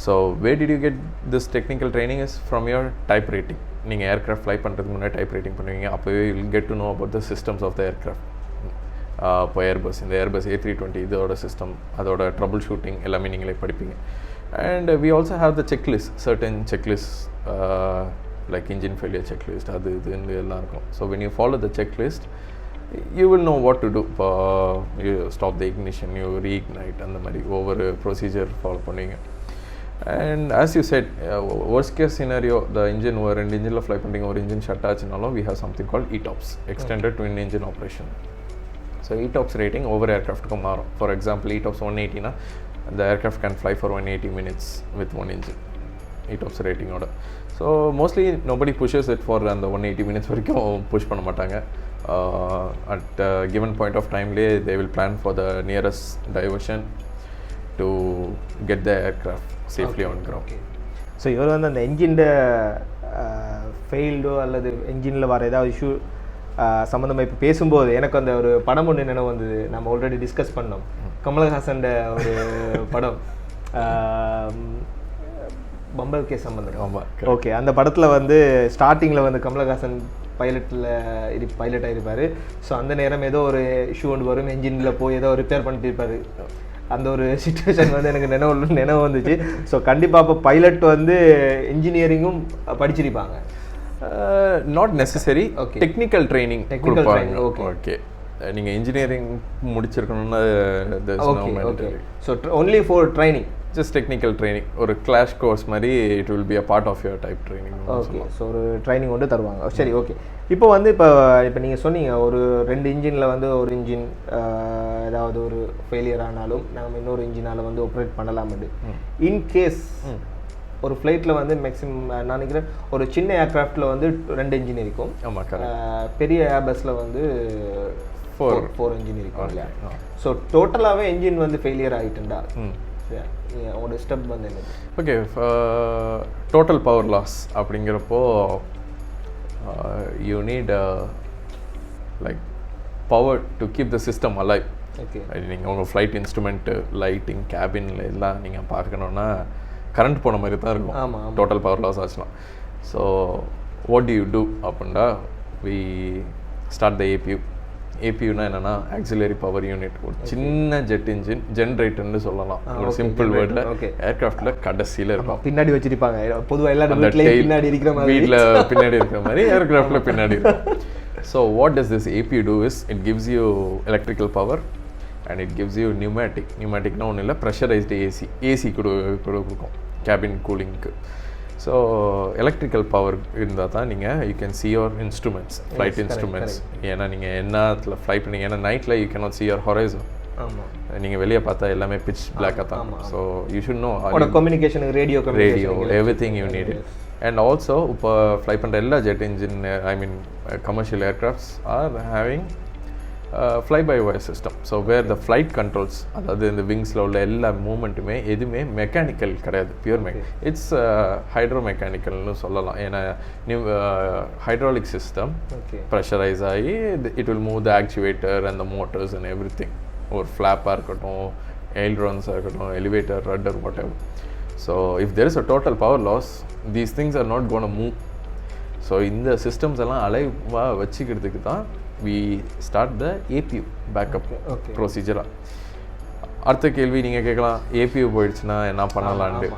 So where did you get this technical training is from your type rating. நீங்கள் aircraft fly பண்ணுறதுக்கு முன்னாடி type rating பண்ணுவீங்க. அப்போவே you will get to know about the systems of the aircraft. இப்போ Airbus, இந்த Airbus A320 இதோட system, அதோட trouble shooting எல்லாமே நீங்களே படிப்பீங்க. And we also have the checklist, certain checklist like engine failure checklist, அது இதுன்னு எல்லாம் இருக்கும். So when you follow the checklist you will know what to do. You stop the ignition, you reignite, அந்த மாதிரி ஒவ்வொரு ப்ரொசீஜர் ஃபாலோ பண்ணுவீங்க. And as you said, worst case scenario, the engine or end engine la fly pandinga or engine shut aachunalo, we have something called ETOPS, extended twin engine operation. So ETOPS rating over aircraft ku maarum. For example, ETOPS 180 na, the aircraft can fly for 180 minutes with one engine, ETOPS rating oda. So mostly nobody pushes it for and the 180 minutes varaikum push panna matanga. At given point of time they will plan for the nearest diversion to get the aircraft safely on ground. So இவர் வந்து அந்த என்ஜின்ட ஃபெயில்டோ அல்லது என்ஜினில் வர ஏதாவது issue சம்மந்தமாக இப்போ பேசும்போது எனக்கு அந்த ஒரு படம் ஒன்று நினைவு வந்தது. நம்ம ஆல்ரெடி டிஸ்கஸ் பண்ணோம், கமலஹாசன் ஒரு படம் பம்பல் கே சம்பந்தம். ஓகே, அந்த படத்தில் வந்து ஸ்டார்டிங்கில் வந்து கமலஹாசன் பைலட்டாக இருப்பார். ஸோ அந்த நேரம் ஏதோ ஒரு இஷ்யூ ஒன்று வரும், என்ஜினில் போய் ஏதோ ரிப்பேர் பண்ணிட்டு இருப்பார். அந்த ஒரு சிச்சுவேஷன் வந்து எனக்கு நினைவு வந்துச்சு. ஸோ கண்டிப்பாக இப்போ பைலட் வந்து இன்ஜினியரிங்கும் படிச்சிருப்பாங்க. Not necessary, technical training. Okay, நீங்கள் இன்ஜினியரிங் முடிச்சிருக்கணும்னா so only for training, just technical training, ஒரு கிளாஷ் கோர்ஸ் மாதிரி it will be a part of your type training. Okay, so ஒரு ட்ரைனிங் வந்து தருவாங்க. சரி, ஓகே. இப்போ வந்து இப்போ நீங்கள் சொன்னீங்க ஒரு 2 இன்ஜினில் வந்து ஒரு இன்ஜின் ஏதாவது ஒரு ஃபெயிலியர் ஆனாலும் நம்ம இன்னொரு இன்ஜினால் வந்து ஆப்ரேட் பண்ணலாம்னு. இன்கேஸ் ஒரு ஃப்ளைட்டில் வந்து மேக்ஸிமம் நான் நினைக்கிறேன் ஒரு சின்ன ஏர்க்ராஃப்டில் வந்து 2 இன்ஜின் இருக்கும். ஆமாம். பெரிய ஏர்பஸில் வந்து 4 இன்ஜின் இருக்கும் இல்லையா? ஸோ டோட்டலாகவே இன்ஜின் வந்து ஃபெயிலியர் ஆகிட்டுண்டா உங்களோட ஸ்டெப் வந்து என்னது? ஓகே, டோட்டல் பவர் லாஸ் அப்படிங்கிறப்போ you need like power to keep the system alive. Okay, நீங்கள் உங்கள் ஃப்ளைட் இன்ஸ்ட்ருமெண்ட்டு, லைட்டிங், கேபின்ல எல்லாம் நீங்கள் பார்க்கணுன்னா கரண்ட் போன மாதிரி தான் இருக்கும். ஆமாம், டோட்டல் பவர் லாஸ் ஆச்சுன்னா. So what do you do அப்படின்னா வி ஸ்டார்ட் த ஏபியூனா என்னென்னா ஆக்சிலரி பவர் யூனிட். ஒரு சின்ன ஜெட் இன்ஜின், ஜென்ரேட்டர்னு சொல்லலாம் ஒரு சிம்பிள் வேர்டில். ஏர்க்ராஃப்டில் கடைசியில் இருக்கும், பின்னாடி வச்சிருப்பாங்க. பொதுவாக எல்லாரும் பின்னாடி இருக்கிற மாதிரி, வீட்டில் பின்னாடி இருக்கிற மாதிரி ஏர்க்ராஃப்டில் பின்னாடி இருக்கும். So what does this APU do is it gives you electrical power and it gives you pneumatic na onilla pressurized AC கொடுக்கும் cabin cooling க்கு. So electrical power இருந்தா தான் நீங்க you can see your instruments, flight instruments. ஏன்னா நீங்க என்னத்துல fly பண்ணீங்க, ஏன்னா நைட்ல you cannot see your horizon. ஆமா, நீங்க வெளிய பார்த்தா எல்லாமே pitch black தான். So you should know communication, radio everything you need it. And also இப்போ ஃப்ளை பண்ணுற எல்லா jet engine, I mean commercial aircrafts are having fly by wire system. So where the flight controls, அதாவது இந்த விங்ஸில் உள்ள எல்லா மூமெண்ட்டுமே எதுவுமே mechanical கிடையாது, pure it's hydro மெக்கானிக்கல்னு சொல்லலாம். ஏன்னா ஹைட்ராலிக் சிஸ்டம் ப்ரெஷரைஸ் ஆகி it will move the actuator and the motors and every thing. ஒரு ஃப்ளாப்பாக இருக்கட்டும், எயில்ட்ரான்ஸாக இருக்கட்டும், elevator, ரட்டர், what ever. So if there is a total power loss, these things are not going to move. So இந்த systems எல்லாம் அலைவாக வச்சுக்கிறதுக்கு தான் we start the APU backup procedure. அடுத்த கேள்வி நீங்கள் கேட்கலாம், APU போயிடுச்சுன்னா என்ன பண்ணலான்ட்டு.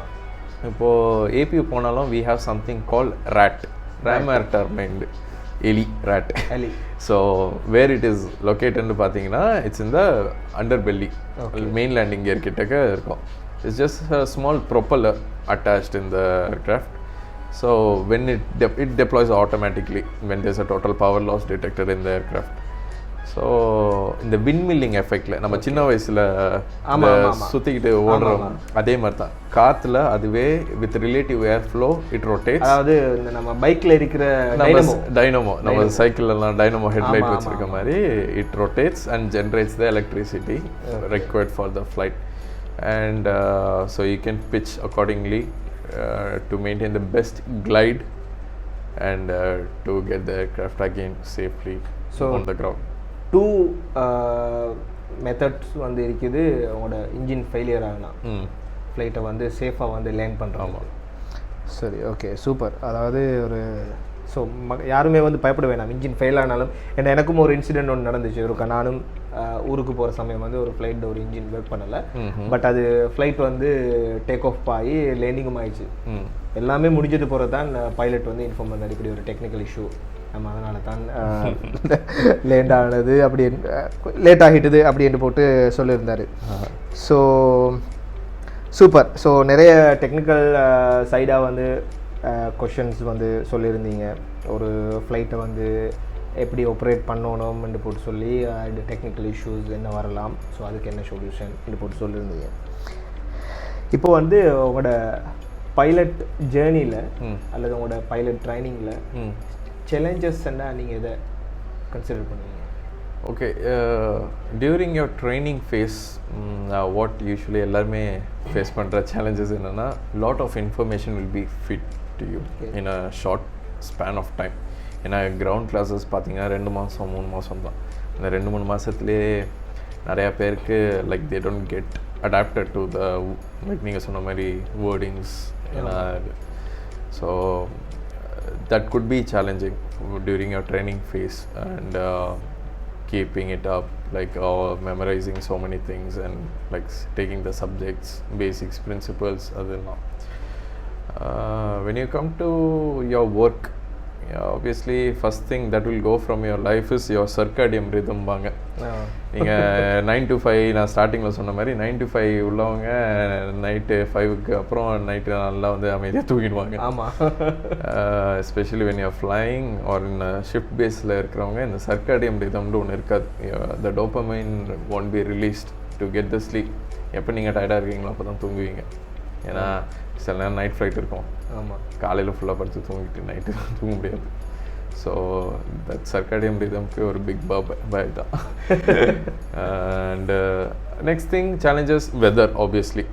இப்போது APU போனாலும் we have something called RAT, ram air turbine, rat. So where it is located பார்த்தீங்கன்னா it's in the underbelly, main landing gear கிட்டக்க இருக்கும். It's just a small propeller attached in the aircraft. So when it deploys automatically when there's a total power loss detected in the aircraft. So இந்த windmilling effectல நம்ம சின்ன வயசுல சுத்திக்கிட்டு ஓடுறோம், அதே மாதிரி தான் காத்துல அதுவே with relative air flow it rotates. அதாவது நம்ம பைக்ல இருக்கிற டைனமோ, நம்ம சைக்கிள்ல எல்லாம் டைனமோ ஹெட்லைட் வச்சிருக்க மாதிரி it rotates and generates the electricity required for the flight. And so you can pitch accordingly to maintain the best glide and to get the aircraft again safely on the ground. 2 methods வந்து இருக்குது உங்களோட engine failure ஆகலாம் ஃப்ளைட்டை வந்து சேஃபாக வந்து land பண்ணுறாங்க. சரி, ஓகே, சூப்பர். அதாவது ஒரு ஸோ யாருமே வந்து பயப்பட வேணாம் இன்ஜின் ஃபெயில் ஆனாலும். ஏன்னா எனக்கும் ஒரு இன்சிடென்ட் ஒன்று நடந்துச்சு. இருக்கா, நானும் ஊருக்கு போகிற சமயம் வந்து ஒரு ஃப்ளைட்டில் ஒரு இன்ஜின் ஒர்க் பண்ணலை. பட் அது ஃப்ளைட் வந்து டேக் ஆஃப் ஆகி லேண்டிங்கும் ஆயிடுச்சு. எல்லாமே முடிஞ்சது போகிறது தான் பைலட் வந்து இன்ஃபார்ம் பண்ண இப்படி ஒரு டெக்னிக்கல் இஷ்யூ, நம்ம அதனால தான் லேண்ட் ஆனது, அப்படி லேட் ஆகிட்டுது அப்படின்னு போட்டு சொல்லியிருந்தார். So super. ஸோ நிறைய டெக்னிக்கல் சைடாக வந்து கொஷின்ஸ் வந்து சொல்லியிருந்தீங்க. ஒரு ஃப்ளைட்டை வந்து எப்படி ஆப்ரேட் பண்ணணும்னு போட்டு சொல்லி இந்த டெக்னிக்கல் இஷ்யூஸ் என்ன வரலாம், ஸோ அதுக்கு என்ன சொல்யூஷன் போட்டு சொல்லியிருந்தீங்க. இப்போ வந்து உங்களோட பைலட் ஜேர்னியில் அல்லது உங்களோட பைலட் ட்ரைனிங்கில் சேலஞ்சஸ் என்ன நீங்கள் இதை கன்சிடர் பண்ணுவீங்க? Okay, during your training phase what usually எல்லாருமே ஃபேஸ் பண்ணுற சேலஞ்சஸ் என்னென்னா lot of information will be fed to you in a short span of time. ஏன்னா கிரவுண்ட் கிளாஸஸ் பார்த்தீங்கன்னா 2 மாதம் 3 மாதம் தான். இந்த 2-3 மாதத்துலேயே நிறையா பேருக்கு like they don't get adapted to the like நீங்கள் சொன்ன மாதிரி வேர்டிங்ஸ். ஏன்னா so that could be challenging during your training phase and keeping it up, like memorizing so many things and like taking the subjects, basics, principles. When you come to your work, obviously first thing that will go from your life is your circadian rhythm பாங்க. நீங்கள் 9 to 5 நான் ஸ்டார்டிங்கில் சொன்ன மாதிரி 9 to 5 உள்ளவங்க night 5க்கு அப்புறம் night நல்லா வந்து அமைதியாக தூங்கிடுவாங்க. ஆமாம், especially when you're flying or in shift பேஸில் இருக்கிறவங்க இந்த சர்க்காடியம் ரிதம்னு ஒன்று இருக்காது. The dopamine won't be released to get the sleep. எப்போ நீங்கள் டயர்டாக இருக்கீங்களோ அப்போ தான் தூங்குவீங்க. ஏன்னா சில நேரம் நைட் ஃப்ளைட் இருக்கும். ஆமாம், காலையில் ஃபுல்லாக படுத்து தூங்கிட்டு நைட்டு தூங்க முடியாது. ஸோ தட் சர்க்காடியம் ரிதம்க்கு ஒரு பிக் பாய் தான். And next thing challenges weather obviously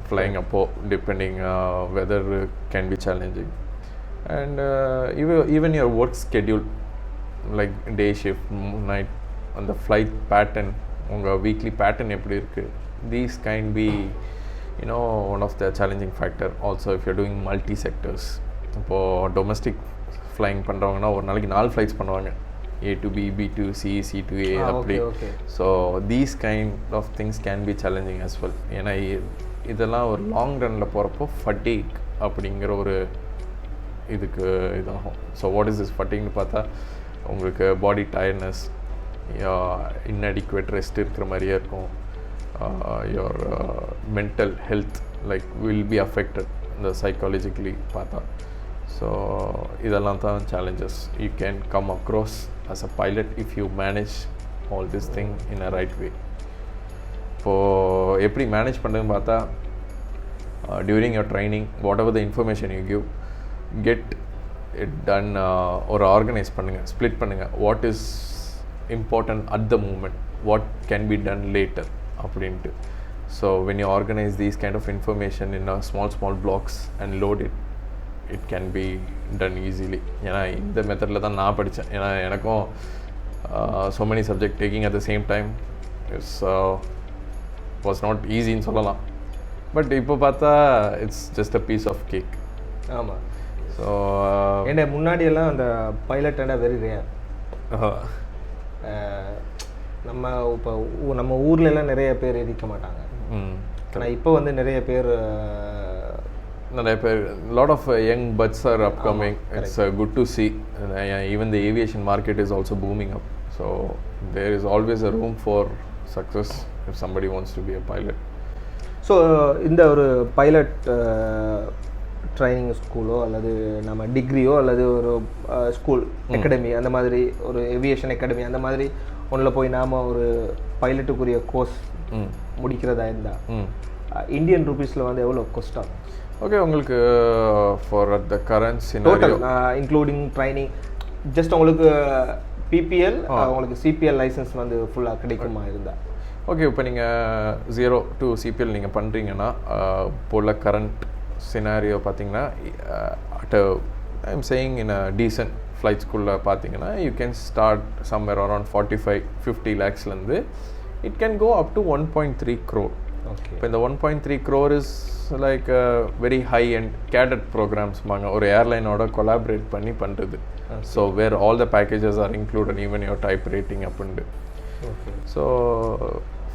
flying அப்போது depending weather can be challenging. And even your work schedule like day shift night அந்த ஃப்ளைட் பேட்டர்ன் உங்கள் வீக்லி பேட்டர்ன் எப்படி இருக்குது, these can be one of the challenging factor. Also if you're doing multi sectors, இப்போது domestic flying பண்ணுறவங்கன்னா ஒரு நாளைக்கு 4 flights பண்ணுவாங்க, A to B, B to C, C to A அப்படி. So these kind of things can be challenging as well. ஏன்னா இதெல்லாம் ஒரு long Ranil போகிறப்போ ஃபட்டீக் அப்படிங்கிற ஒரு இதுக்கு இதாகும். ஸோ வாட் இஸ் திஸ் ஃபட்டீக்னு பார்த்தா உங்களுக்கு பாடி டயர்ட்னஸ், inadequate ரெஸ்ட் இருக்கிற மாதிரியே இருக்கும். Your mental health will be affected the psychologically பார்த்தா. ஸோ இதெல்லாம் தான் challenges you can come across as a pilot if you manage all this thing in a right way. இப்போது எப்படி மேனேஜ் பண்ணுறதுன்னு பார்த்தா during your training whatever the information you give, get it done or organize பண்ணுங்கள், split பண்ணுங்கள். what is important at the moment, what can be done later அப்படின்ட்டு. So when you organize these kind of information in a small blocks and load it, it can be done easily. ஏன்னா இந்த மெத்தடில் தான் நான் படித்தேன். ஏன்னா எனக்கும் so many subject taking at the same time is was not easy ன்னு சொல்லலாம். பட் இப்போ பார்த்தா it's just a piece of cake. ஆமாம். ஸோ ஏன்னா முன்னாடியெல்லாம் அந்த பைலட் ஏன்னா வெரி ரேர். நம்ம ஊர்லெலாம் நிறைய பேர் இருக்க மாட்டாங்க. ஆனால் இப்போ வந்து நிறைய பேர் lot of young buds are upcoming. It's good to see. Even the aviation market is also booming up. So there is always a room for success if somebody wants to be a pilot. So இந்த ஒரு pilot training ஸ்கூலோ அல்லது நம்ம டிகிரியோ அல்லது ஒரு school academy அந்த மாதிரி ஒரு aviation academy அந்த மாதிரி ஒன்றில் போய் நாம் ஒரு பைலட்டுக்குரிய கோர்ஸ் முடிக்கிறதா இருந்தால் இந்தியன் ருபீஸில் வந்து எவ்வளோ காஸ்ட் ஆகும்? ஓகே, உங்களுக்கு for the current scenario including training just உங்களுக்கு பிபிஎல் உங்களுக்கு சிபிஎல் லைசன்ஸ் வந்து ஃபுல்லாக கிடைக்குமா இருந்தால்? ஓகே, இப்போ நீங்கள் 0 to சிபிஎல் நீங்கள் பண்ணுறீங்கன்னா போல் கரண்ட் சினாரியோ பார்த்தீங்கன்னா at I'm saying in a decent flight ஸ்கூலில் பார்த்தீங்கன்னா you can start somewhere around 45-50 lakhsலேருந்து it can go up to 1.3 crore. Okay, இப்போ இந்த 1.3 crore is like very high and cadet programmes வாங்க ஒரு ஏர்லைனோட கொலாபரேட் பண்ணி பண்ணுறது. So where all the packages are included even your type rating அப்படின்ட்டு. Okay, so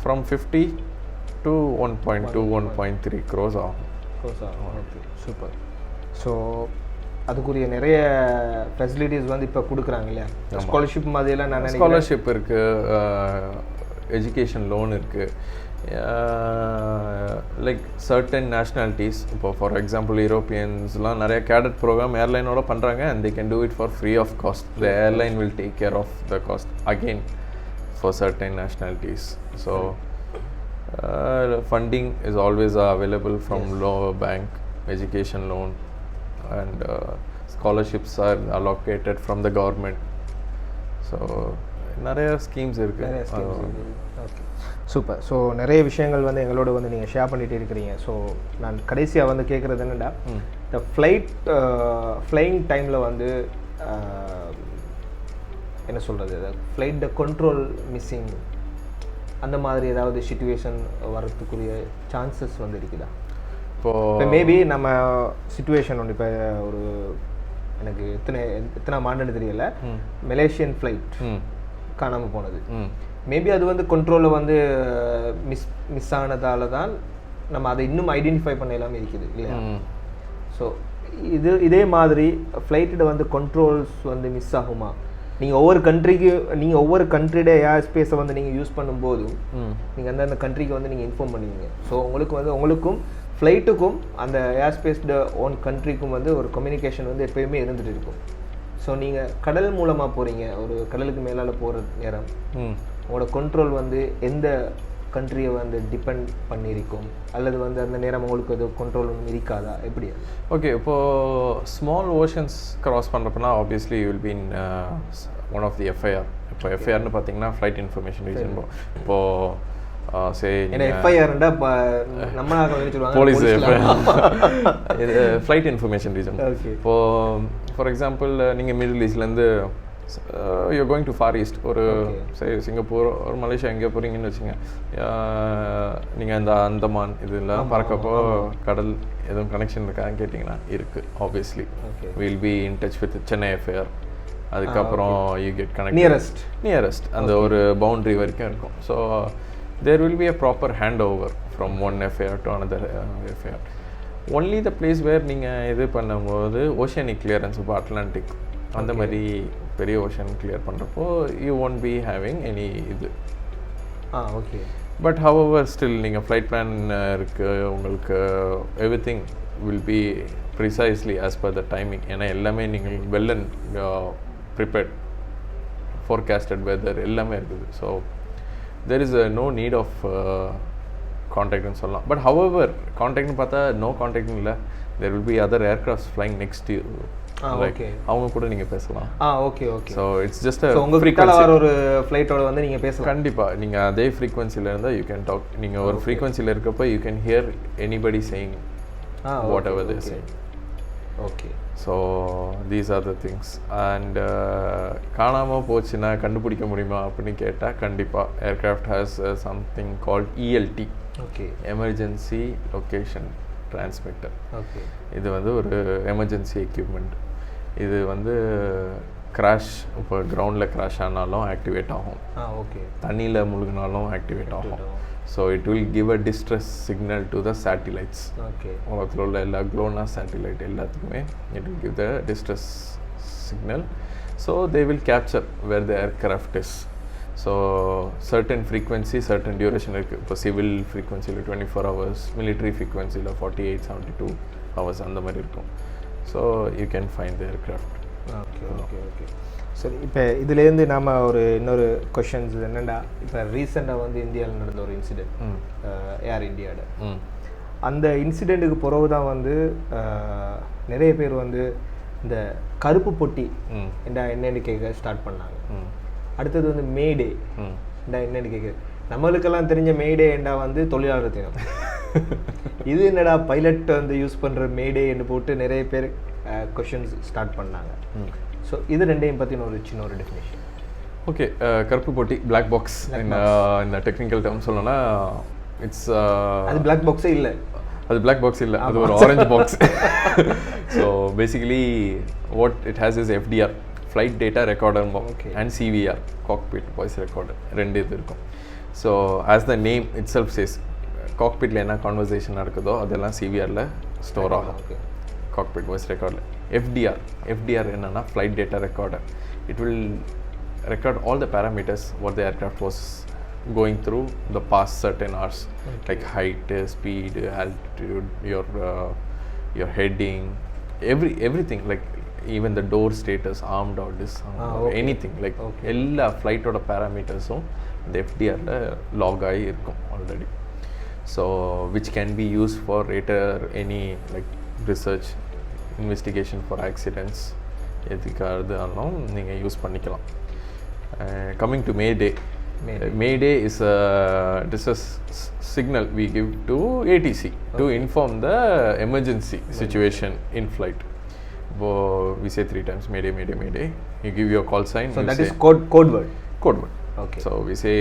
from 50 to 1.2-1.3 crores ஆகும். Okay, super. So அதுக்குரிய நிறைய ஃபெசிலிட்டிஸ் வந்து இப்போ கொடுக்குறாங்க இல்லையா? ஸ்காலர்ஷிப் மாதிரியெல்லாம் நான் நினைக்கிறேன். ஸ்காலர்ஷிப் இருக்குது, எஜுகேஷன் லோன் இருக்குது. லைக் சர்டன் நேஷ்னாலிட்டிஸ், இப்போ ஃபார் எக்ஸாம்பிள் யூரோப்பியன்ஸ்லாம் நிறைய கேடட் ப்ரோக்ராம் ஏர்லைனோட பண்ணுறாங்க and they can do it for free of cost. The airline will take care of the cost again for certain nationalities. So funding is always available from lower bank, education loan, and scholarships are allocated from the government. So நிறைய schemes இருக்குது. Okay, super. So நிறைய விஷயங்கள் வந்து எங்களோட வந்து நீங்கள் share பண்ணிகிட்டு இருக்கிறீங்க. ஸோ நான் கடைசியாக வந்து கேட்குறது என்னென்னா, இந்த ஃப்ளைங் டைமில் வந்து என்ன சொல்கிறது, ஃப்ளைட் கண்ட்ரோல் மிஸ்ஸிங் அந்த மாதிரி ஏதாவது சிச்சுவேஷன் வரத்துக்குரிய சான்சஸ் வந்து இருக்குதா? இப்போ மேபி நம்ம சிச்சுவேஷன் ஒன்று இப்போ ஒரு எனக்கு எத்தனை ஆண்டுன்னு தெரியல, மலேசியன் ஃப்ளைட் காணாமல் போனது. மேபி அது வந்து கண்ட்ரோலில் வந்து மிஸ் ஆனதால தான் நம்ம அதை இன்னும் ஐடென்டிஃபை பண்ண எல்லாமே இருக்குது இல்லையா? ஸோ இதே மாதிரி ஃப்ளைட்டில் வந்து கண்ட்ரோல்ஸ் வந்து மிஸ் ஆகுமா? நீங்கள் ஒவ்வொரு கண்ட்ரியோட ஏர் ஸ்பேஸை வந்து நீங்கள் யூஸ் பண்ணும்போது நீங்கள் அந்த கண்ட்ரிக்கு வந்து நீங்கள் இன்ஃபார்ம் பண்ணுவீங்க. ஸோ உங்களுக்கும் ஃப்ளைட்டுக்கும் அந்த ஏர் ஸ்பேஸ்ட ஓன் கண்ட்ரிக்கும் வந்து ஒரு கம்யூனிகேஷன் வந்து எப்போயுமே இருந்துகிட்டு இருக்கும். ஸோ நீங்கள் கடல் மூலமாக போகிறீங்க, ஒரு கடலுக்கு மேலால் போகிற நேரம் உங்களோட கண்ட்ரோல் வந்து எந்த கண்ட்ரியை வந்து டிபெண்ட் பண்ணியிருக்கும் அல்லது வந்து அந்த நேரம் உங்களுக்கு அது கண்ட்ரோல் இருக்காதா எப்படி? ஓகே, இப்போது ஸ்மால் ஓஷன்ஸ் க்ராஸ் பண்ணுறப்பனா obviously you will be in one of the FIR. இப்போ எஃப்ஐஆர்னு பார்த்தீங்கன்னா ஃப்ளைட் இன்ஃபர்மேஷன் ரீஜன். இப்போது போலீஸ் இது ஃப்ளைட் இன்ஃபர்மேஷன் ரீஜன். இப்போது ஃபார் எக்ஸாம்பிள் நீங்கள் மிடில் ஈஸ்ட்லேருந்து you going to far east, ஒரு சரி சிங்கப்பூர் ஒரு மலேசியா எங்கே போகிறீங்கன்னு வச்சுங்க, நீங்கள் இந்த அந்தமான் இதெல்லாம் பறக்கப்போ கடல் எதுவும் கனெக்ஷன் இருக்கான்னு கேட்டிங்கன்னா இருக்குது. Obviously will be in touch with Chennai FIR. அதுக்கப்புறம் யூ கெட் கனெக்ட் நியரஸ்ட் அந்த ஒரு பவுண்ட்ரி வரைக்கும் இருக்கும். So there will be a proper handover from one FIR to another FIR. Only the place where நீங்கள் இது பண்ணும்போது ஓஷனிக் கிளியரன்ஸ், இப்போ Atlantic அந்த மாதிரி பெரிய ஓஷன் கிளியர் பண்ணுறப்போ you won't be having any இது. ஓகே. பட் ஹவவர் ஸ்டில் நீங்கள் ஃப்ளைட் பிளான் இருக்குது உங்களுக்கு, every thing will be precisely as per the timing. ஏன்னா எல்லாமே நீங்கள் வெல் அண்ட் ப்ரிப்பேர்ட், ஃபோர்காஸ்டட் வெதர் எல்லாமே இருக்குது. So there is no need of contact ன்னு சொல்லலாம். பட் however கான்டாக்ட்னு பார்த்தா நோ கான்டாக்ட்னு இல்லை, there will be other aircrafts flying next to you. அவங்க கூட நீங்கள் பேசலாம். Okay okay. So it's just ஒரு ஃப்ளைட்டோட வந்து நீங்கள் பேசலாம். கண்டிப்பாக நீங்கள் அதே ஃப்ரீக்வன்சியில் இருந்தால் யூ கேன் டாக். நீங்கள் ஒரு ஃப்ரீக்வன்சியில் இருக்கப்போ you can hear anybody saying what ever they saying. Okay. So these are the things. And காணாமல் போச்சுன்னா கண்டுபிடிக்க முடியுமா அப்படின்னு கேட்டால் கண்டிப்பாக. Aircraft has something called ELT, okay, emergency location transmitter. Okay. இது வந்து ஒரு எமர்ஜென்சி எக்யூப்மெண்ட். இது வந்து கிராஷ், இப்போ கிரவுண்டில் கிராஷ் ஆனாலும் ஆக்டிவேட் ஆகும், ஓகே, தண்ணியில் முழுகினாலும் ஆக்டிவேட் ஆகும். So it will give a distress signal to the satellites. Okay. உலகத்தில் உள்ள எல்லா க்ளோனா சேட்டிலைட் எல்லாத்துக்குமே it will give the distress signal. So they will capture where the aircraft is. So certain frequency certain duration இருக்குது. இப்போ civil ஃப்ரீக்வன்சியில் 24 hours, military ஃப்ரீக்வன்சியில் 48-72 hours அந்த மாதிரி இருக்கும். So you can find the aircraft. Okay okay okay. சரி, இப்போ இதுலேருந்து நாம் ஒரு இன்னொரு கொஷன்ஸ் என்னென்னா, இப்போ ரீசெண்டாக வந்து இந்தியாவில் நடந்த ஒரு இன்சிடெண்ட், ஏர் இந்தியாவோட. அந்த இன்சிடெண்ட்டுக்கு பிறகு தான் வந்து நிறைய பேர் வந்து இந்த கருப்பு பொட்டி என்னென்னு கேட்க ஸ்டார்ட் பண்ணாங்க. அடுத்தது வந்து மேடே என்னென்னு கேட்குது. நம்மளுக்கெல்லாம் தெரிஞ்ச மேடே என்றா வந்து தொழிலாளர் தினம். இது என்னடா பைலட் வந்து யூஸ் பண்ணுற மேடே என்று போட்டு நிறைய பேர் கொஷின்ஸ் ஸ்டார்ட் பண்ணாங்க. ஸோ இது ரெண்டையும் பற்றின ஒரு சின்ன ஒரு டெஃபினேஷன். ஓகே, கருப்பு போட்டி, பிளாக் பாக்ஸ் இந்த டெக்னிக்கல் டேர்ம் சொல்லணும்னா இட்ஸ் அது பிளாக் பாக்ஸே இல்லை, அது பிளாக் பாக்ஸ் இல்லை, அது ஒரு orange box. So basically what it has is FDR, flight data recorder, and CVR, cockpit voice recorder, ரெண்டு இது இருக்கும். So as the name itself says, காக்பிட்டில் என்ன கான்வர்சேஷன் நடக்குதோ அதெல்லாம் CVRல ஸ்டோர் ஆகும், காக்பிட் வாய்ஸ் ரெக்கார்டில். FDR என்னன்னா flight data recorder. It will record all the parameters what the aircraft was going through the past certain hours, like height, speed, altitude, your heading, everything, like even the door status, armed or disarmed, anything, like ella flight oda parameters the FDR la log ayi irukum already. So which can be used for later any like research, investigation for accidents, எதுக்காக நீங்கள் use பண்ணிக்கலாம். Coming to Mayday is a distress signal we give to ATC to inform the emergency situation in flight. We say 3 times Mayday. You give your call sign. So that is code word. Okay. So we say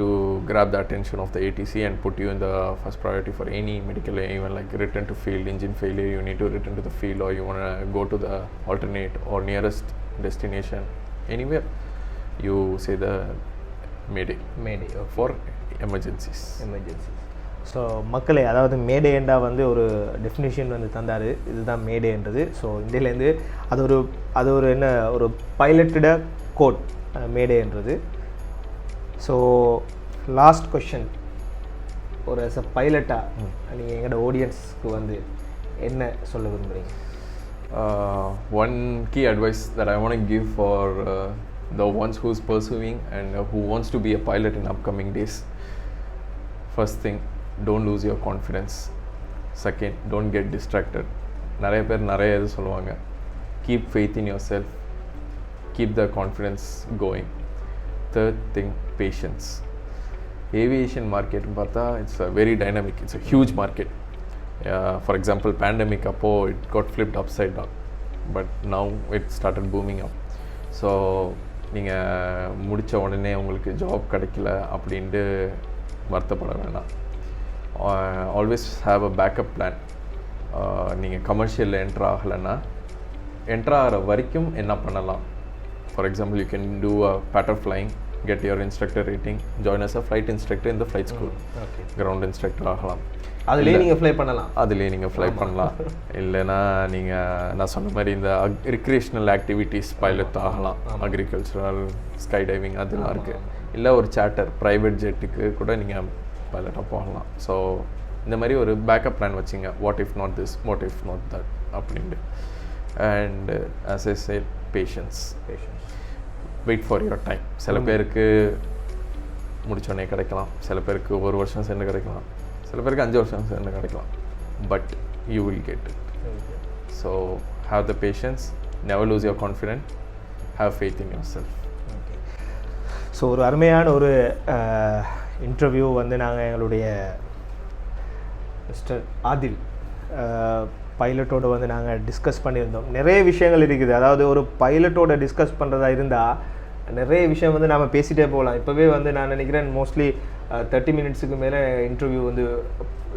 to grab the attention of the ATC and put you in the first priority for any medical, even like return to field, engine failure, you need to return to the field, or you want to go to the alternate or nearest destination, anywhere you say the Mayday for emergencies. So மக்களே, அதாவது மேடேண்டா வந்து ஒரு definition வந்து தந்தார், இதுதான் மேடேன்றது. So இந்தியிலேருந்து அது ஒரு என்ன ஒரு பைலட்டட கோட் மேடேன்றது. ஸோ லாஸ்ட் கொஷன், ஒரு ஆஸ் அ பைலட்டாக நீங்கள் எங்களோட ஆடியன்ஸ்க்கு வந்து என்ன சொல்ல விரும்புகிறீங்க? One key advice that I want to give for the ones who's pursuing and who wants to be a pilot in upcoming days first thing, don't lose your confidence. Second, don't get distracted. நிறைய பேர் நிறைய இது சொல்லுவாங்க. Keep faith in your self, keep the confidence going. Third thing, patience. Aviation மார்க்கெட்னு பார்த்தா it's a very dynamic, it's a huge market. For example pandemic அப்போது it got flipped upside down, but now it started booming up. So நீங்கள் முடித்த உடனே உங்களுக்கு job கிடைக்கல அப்படின்ட்டு வருத்தப்பட வேண்டாம். Always have a backup plan. நீங்கள் கமர்ஷியலில் என்ட்ரு ஆகலைன்னா என்ட்ரு ஆகிற வரைக்கும் என்ன பண்ணலாம்? For example, you can do a better flying, get your instructor rating, join as a flight instructor in the flight school. Ground instructor ஆகலாம். அதுலேயே நீங்கள் ஃப்ளை பண்ணலாம். அதுலேயே நீங்கள் ஃப்ளை பண்ணலாம். இல்லைன்னா நீங்கள் நான் சொன்ன மாதிரி இந்த ரிக்ரியேஷனல் ஆக்டிவிட்டீஸ் பைலட் ஆகலாம். அக்ரிகல்ச்சரல், ஸ்கை டைவிங் அதெல்லாம் இருக்குது. இல்லை ஒரு சார்ட்டர் ப்ரைவேட் ஜெட்டுக்கு கூட நீங்கள் பைலட்டாக போகலாம். ஸோ இந்த மாதிரி ஒரு பேக்கப் பிளான் வச்சுங்க. What if not this, what if not that அப்படின்ட்டு. And as I say, patience. Wait for your time. சில பேருக்கு முடிச்சோடனே கிடைக்கலாம், சில பேருக்கு 1 வருஷம் சேர்ந்து கிடைக்கலாம், சில பேருக்கு 5 வருஷம் சேர்ந்து கிடைக்கலாம். But you will get it. So have the patience, never lose your confident, have faith in your self. So ஒரு அருமையான ஒரு இன்டர்வியூ வந்து நாங்கள் எங்களுடைய மிஸ்டர் ஆதில் பைலட்டோடு வந்து நாங்கள் டிஸ்கஸ் பண்ணியிருந்தோம். நிறைய விஷயங்கள் இருக்குது. அதாவது ஒரு பைலட்டோட டிஸ்கஸ் பண்ணுறதா இருந்தால் நிறைய விஷயம் வந்து நாம் பேசிகிட்டே போகலாம். இப்போவே வந்து நான் நினைக்கிறேன் மோஸ்ட்லி 30 மினிட்ஸுக்கு மேலே இன்டர்வியூ வந்து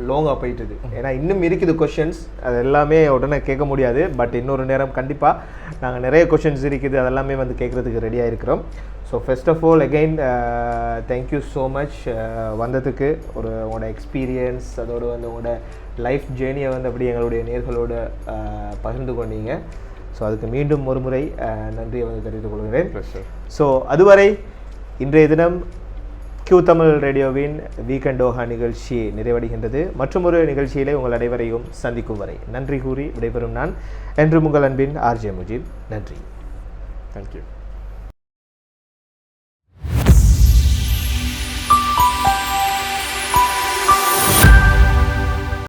லாங்காக போயிட்டுது. ஏன்னா இன்னும் இருக்குது கொஷின்ஸ், அது எல்லாமே உடனே கேட்க முடியாது. பட் இன்னொரு நேரம் கண்டிப்பாக நாங்கள் நிறைய கொஷின்ஸ் இருக்குது, அதெல்லாமே வந்து கேட்குறதுக்கு ரெடியாக இருக்கிறோம். So first of all again thank you so much வந்ததுக்கு. உங்களோட எக்ஸ்பீரியன்ஸ், அதோடு வந்து உங்களோட லைஃப் ஜேர்னியை வந்து அப்படி எங்களுடைய நேர்களோடு பகிர்ந்து கொண்டீங்க. ஸோ அதுக்கு மீண்டும் ஒரு முறை நன்றியை வந்து தெரிவித்துக் கொள்கிறேன். ஸோ அதுவரை இன்றைய தினம் கியூ தமிழ் ரேடியோவின் வீக்கெண்ட் டோஹா நிகழ்ச்சி நிறைவடைகின்றது. மற்றும் ஒரு நிகழ்ச்சியிலே உங்கள் அனைவரையும் சந்திக்கும் வரை நன்றி கூறி விடைபெறும் நான் என்றும் உங்கள் அன்பின் ஆர்ஜே முஜீப். நன்றி. தேங்க்யூ.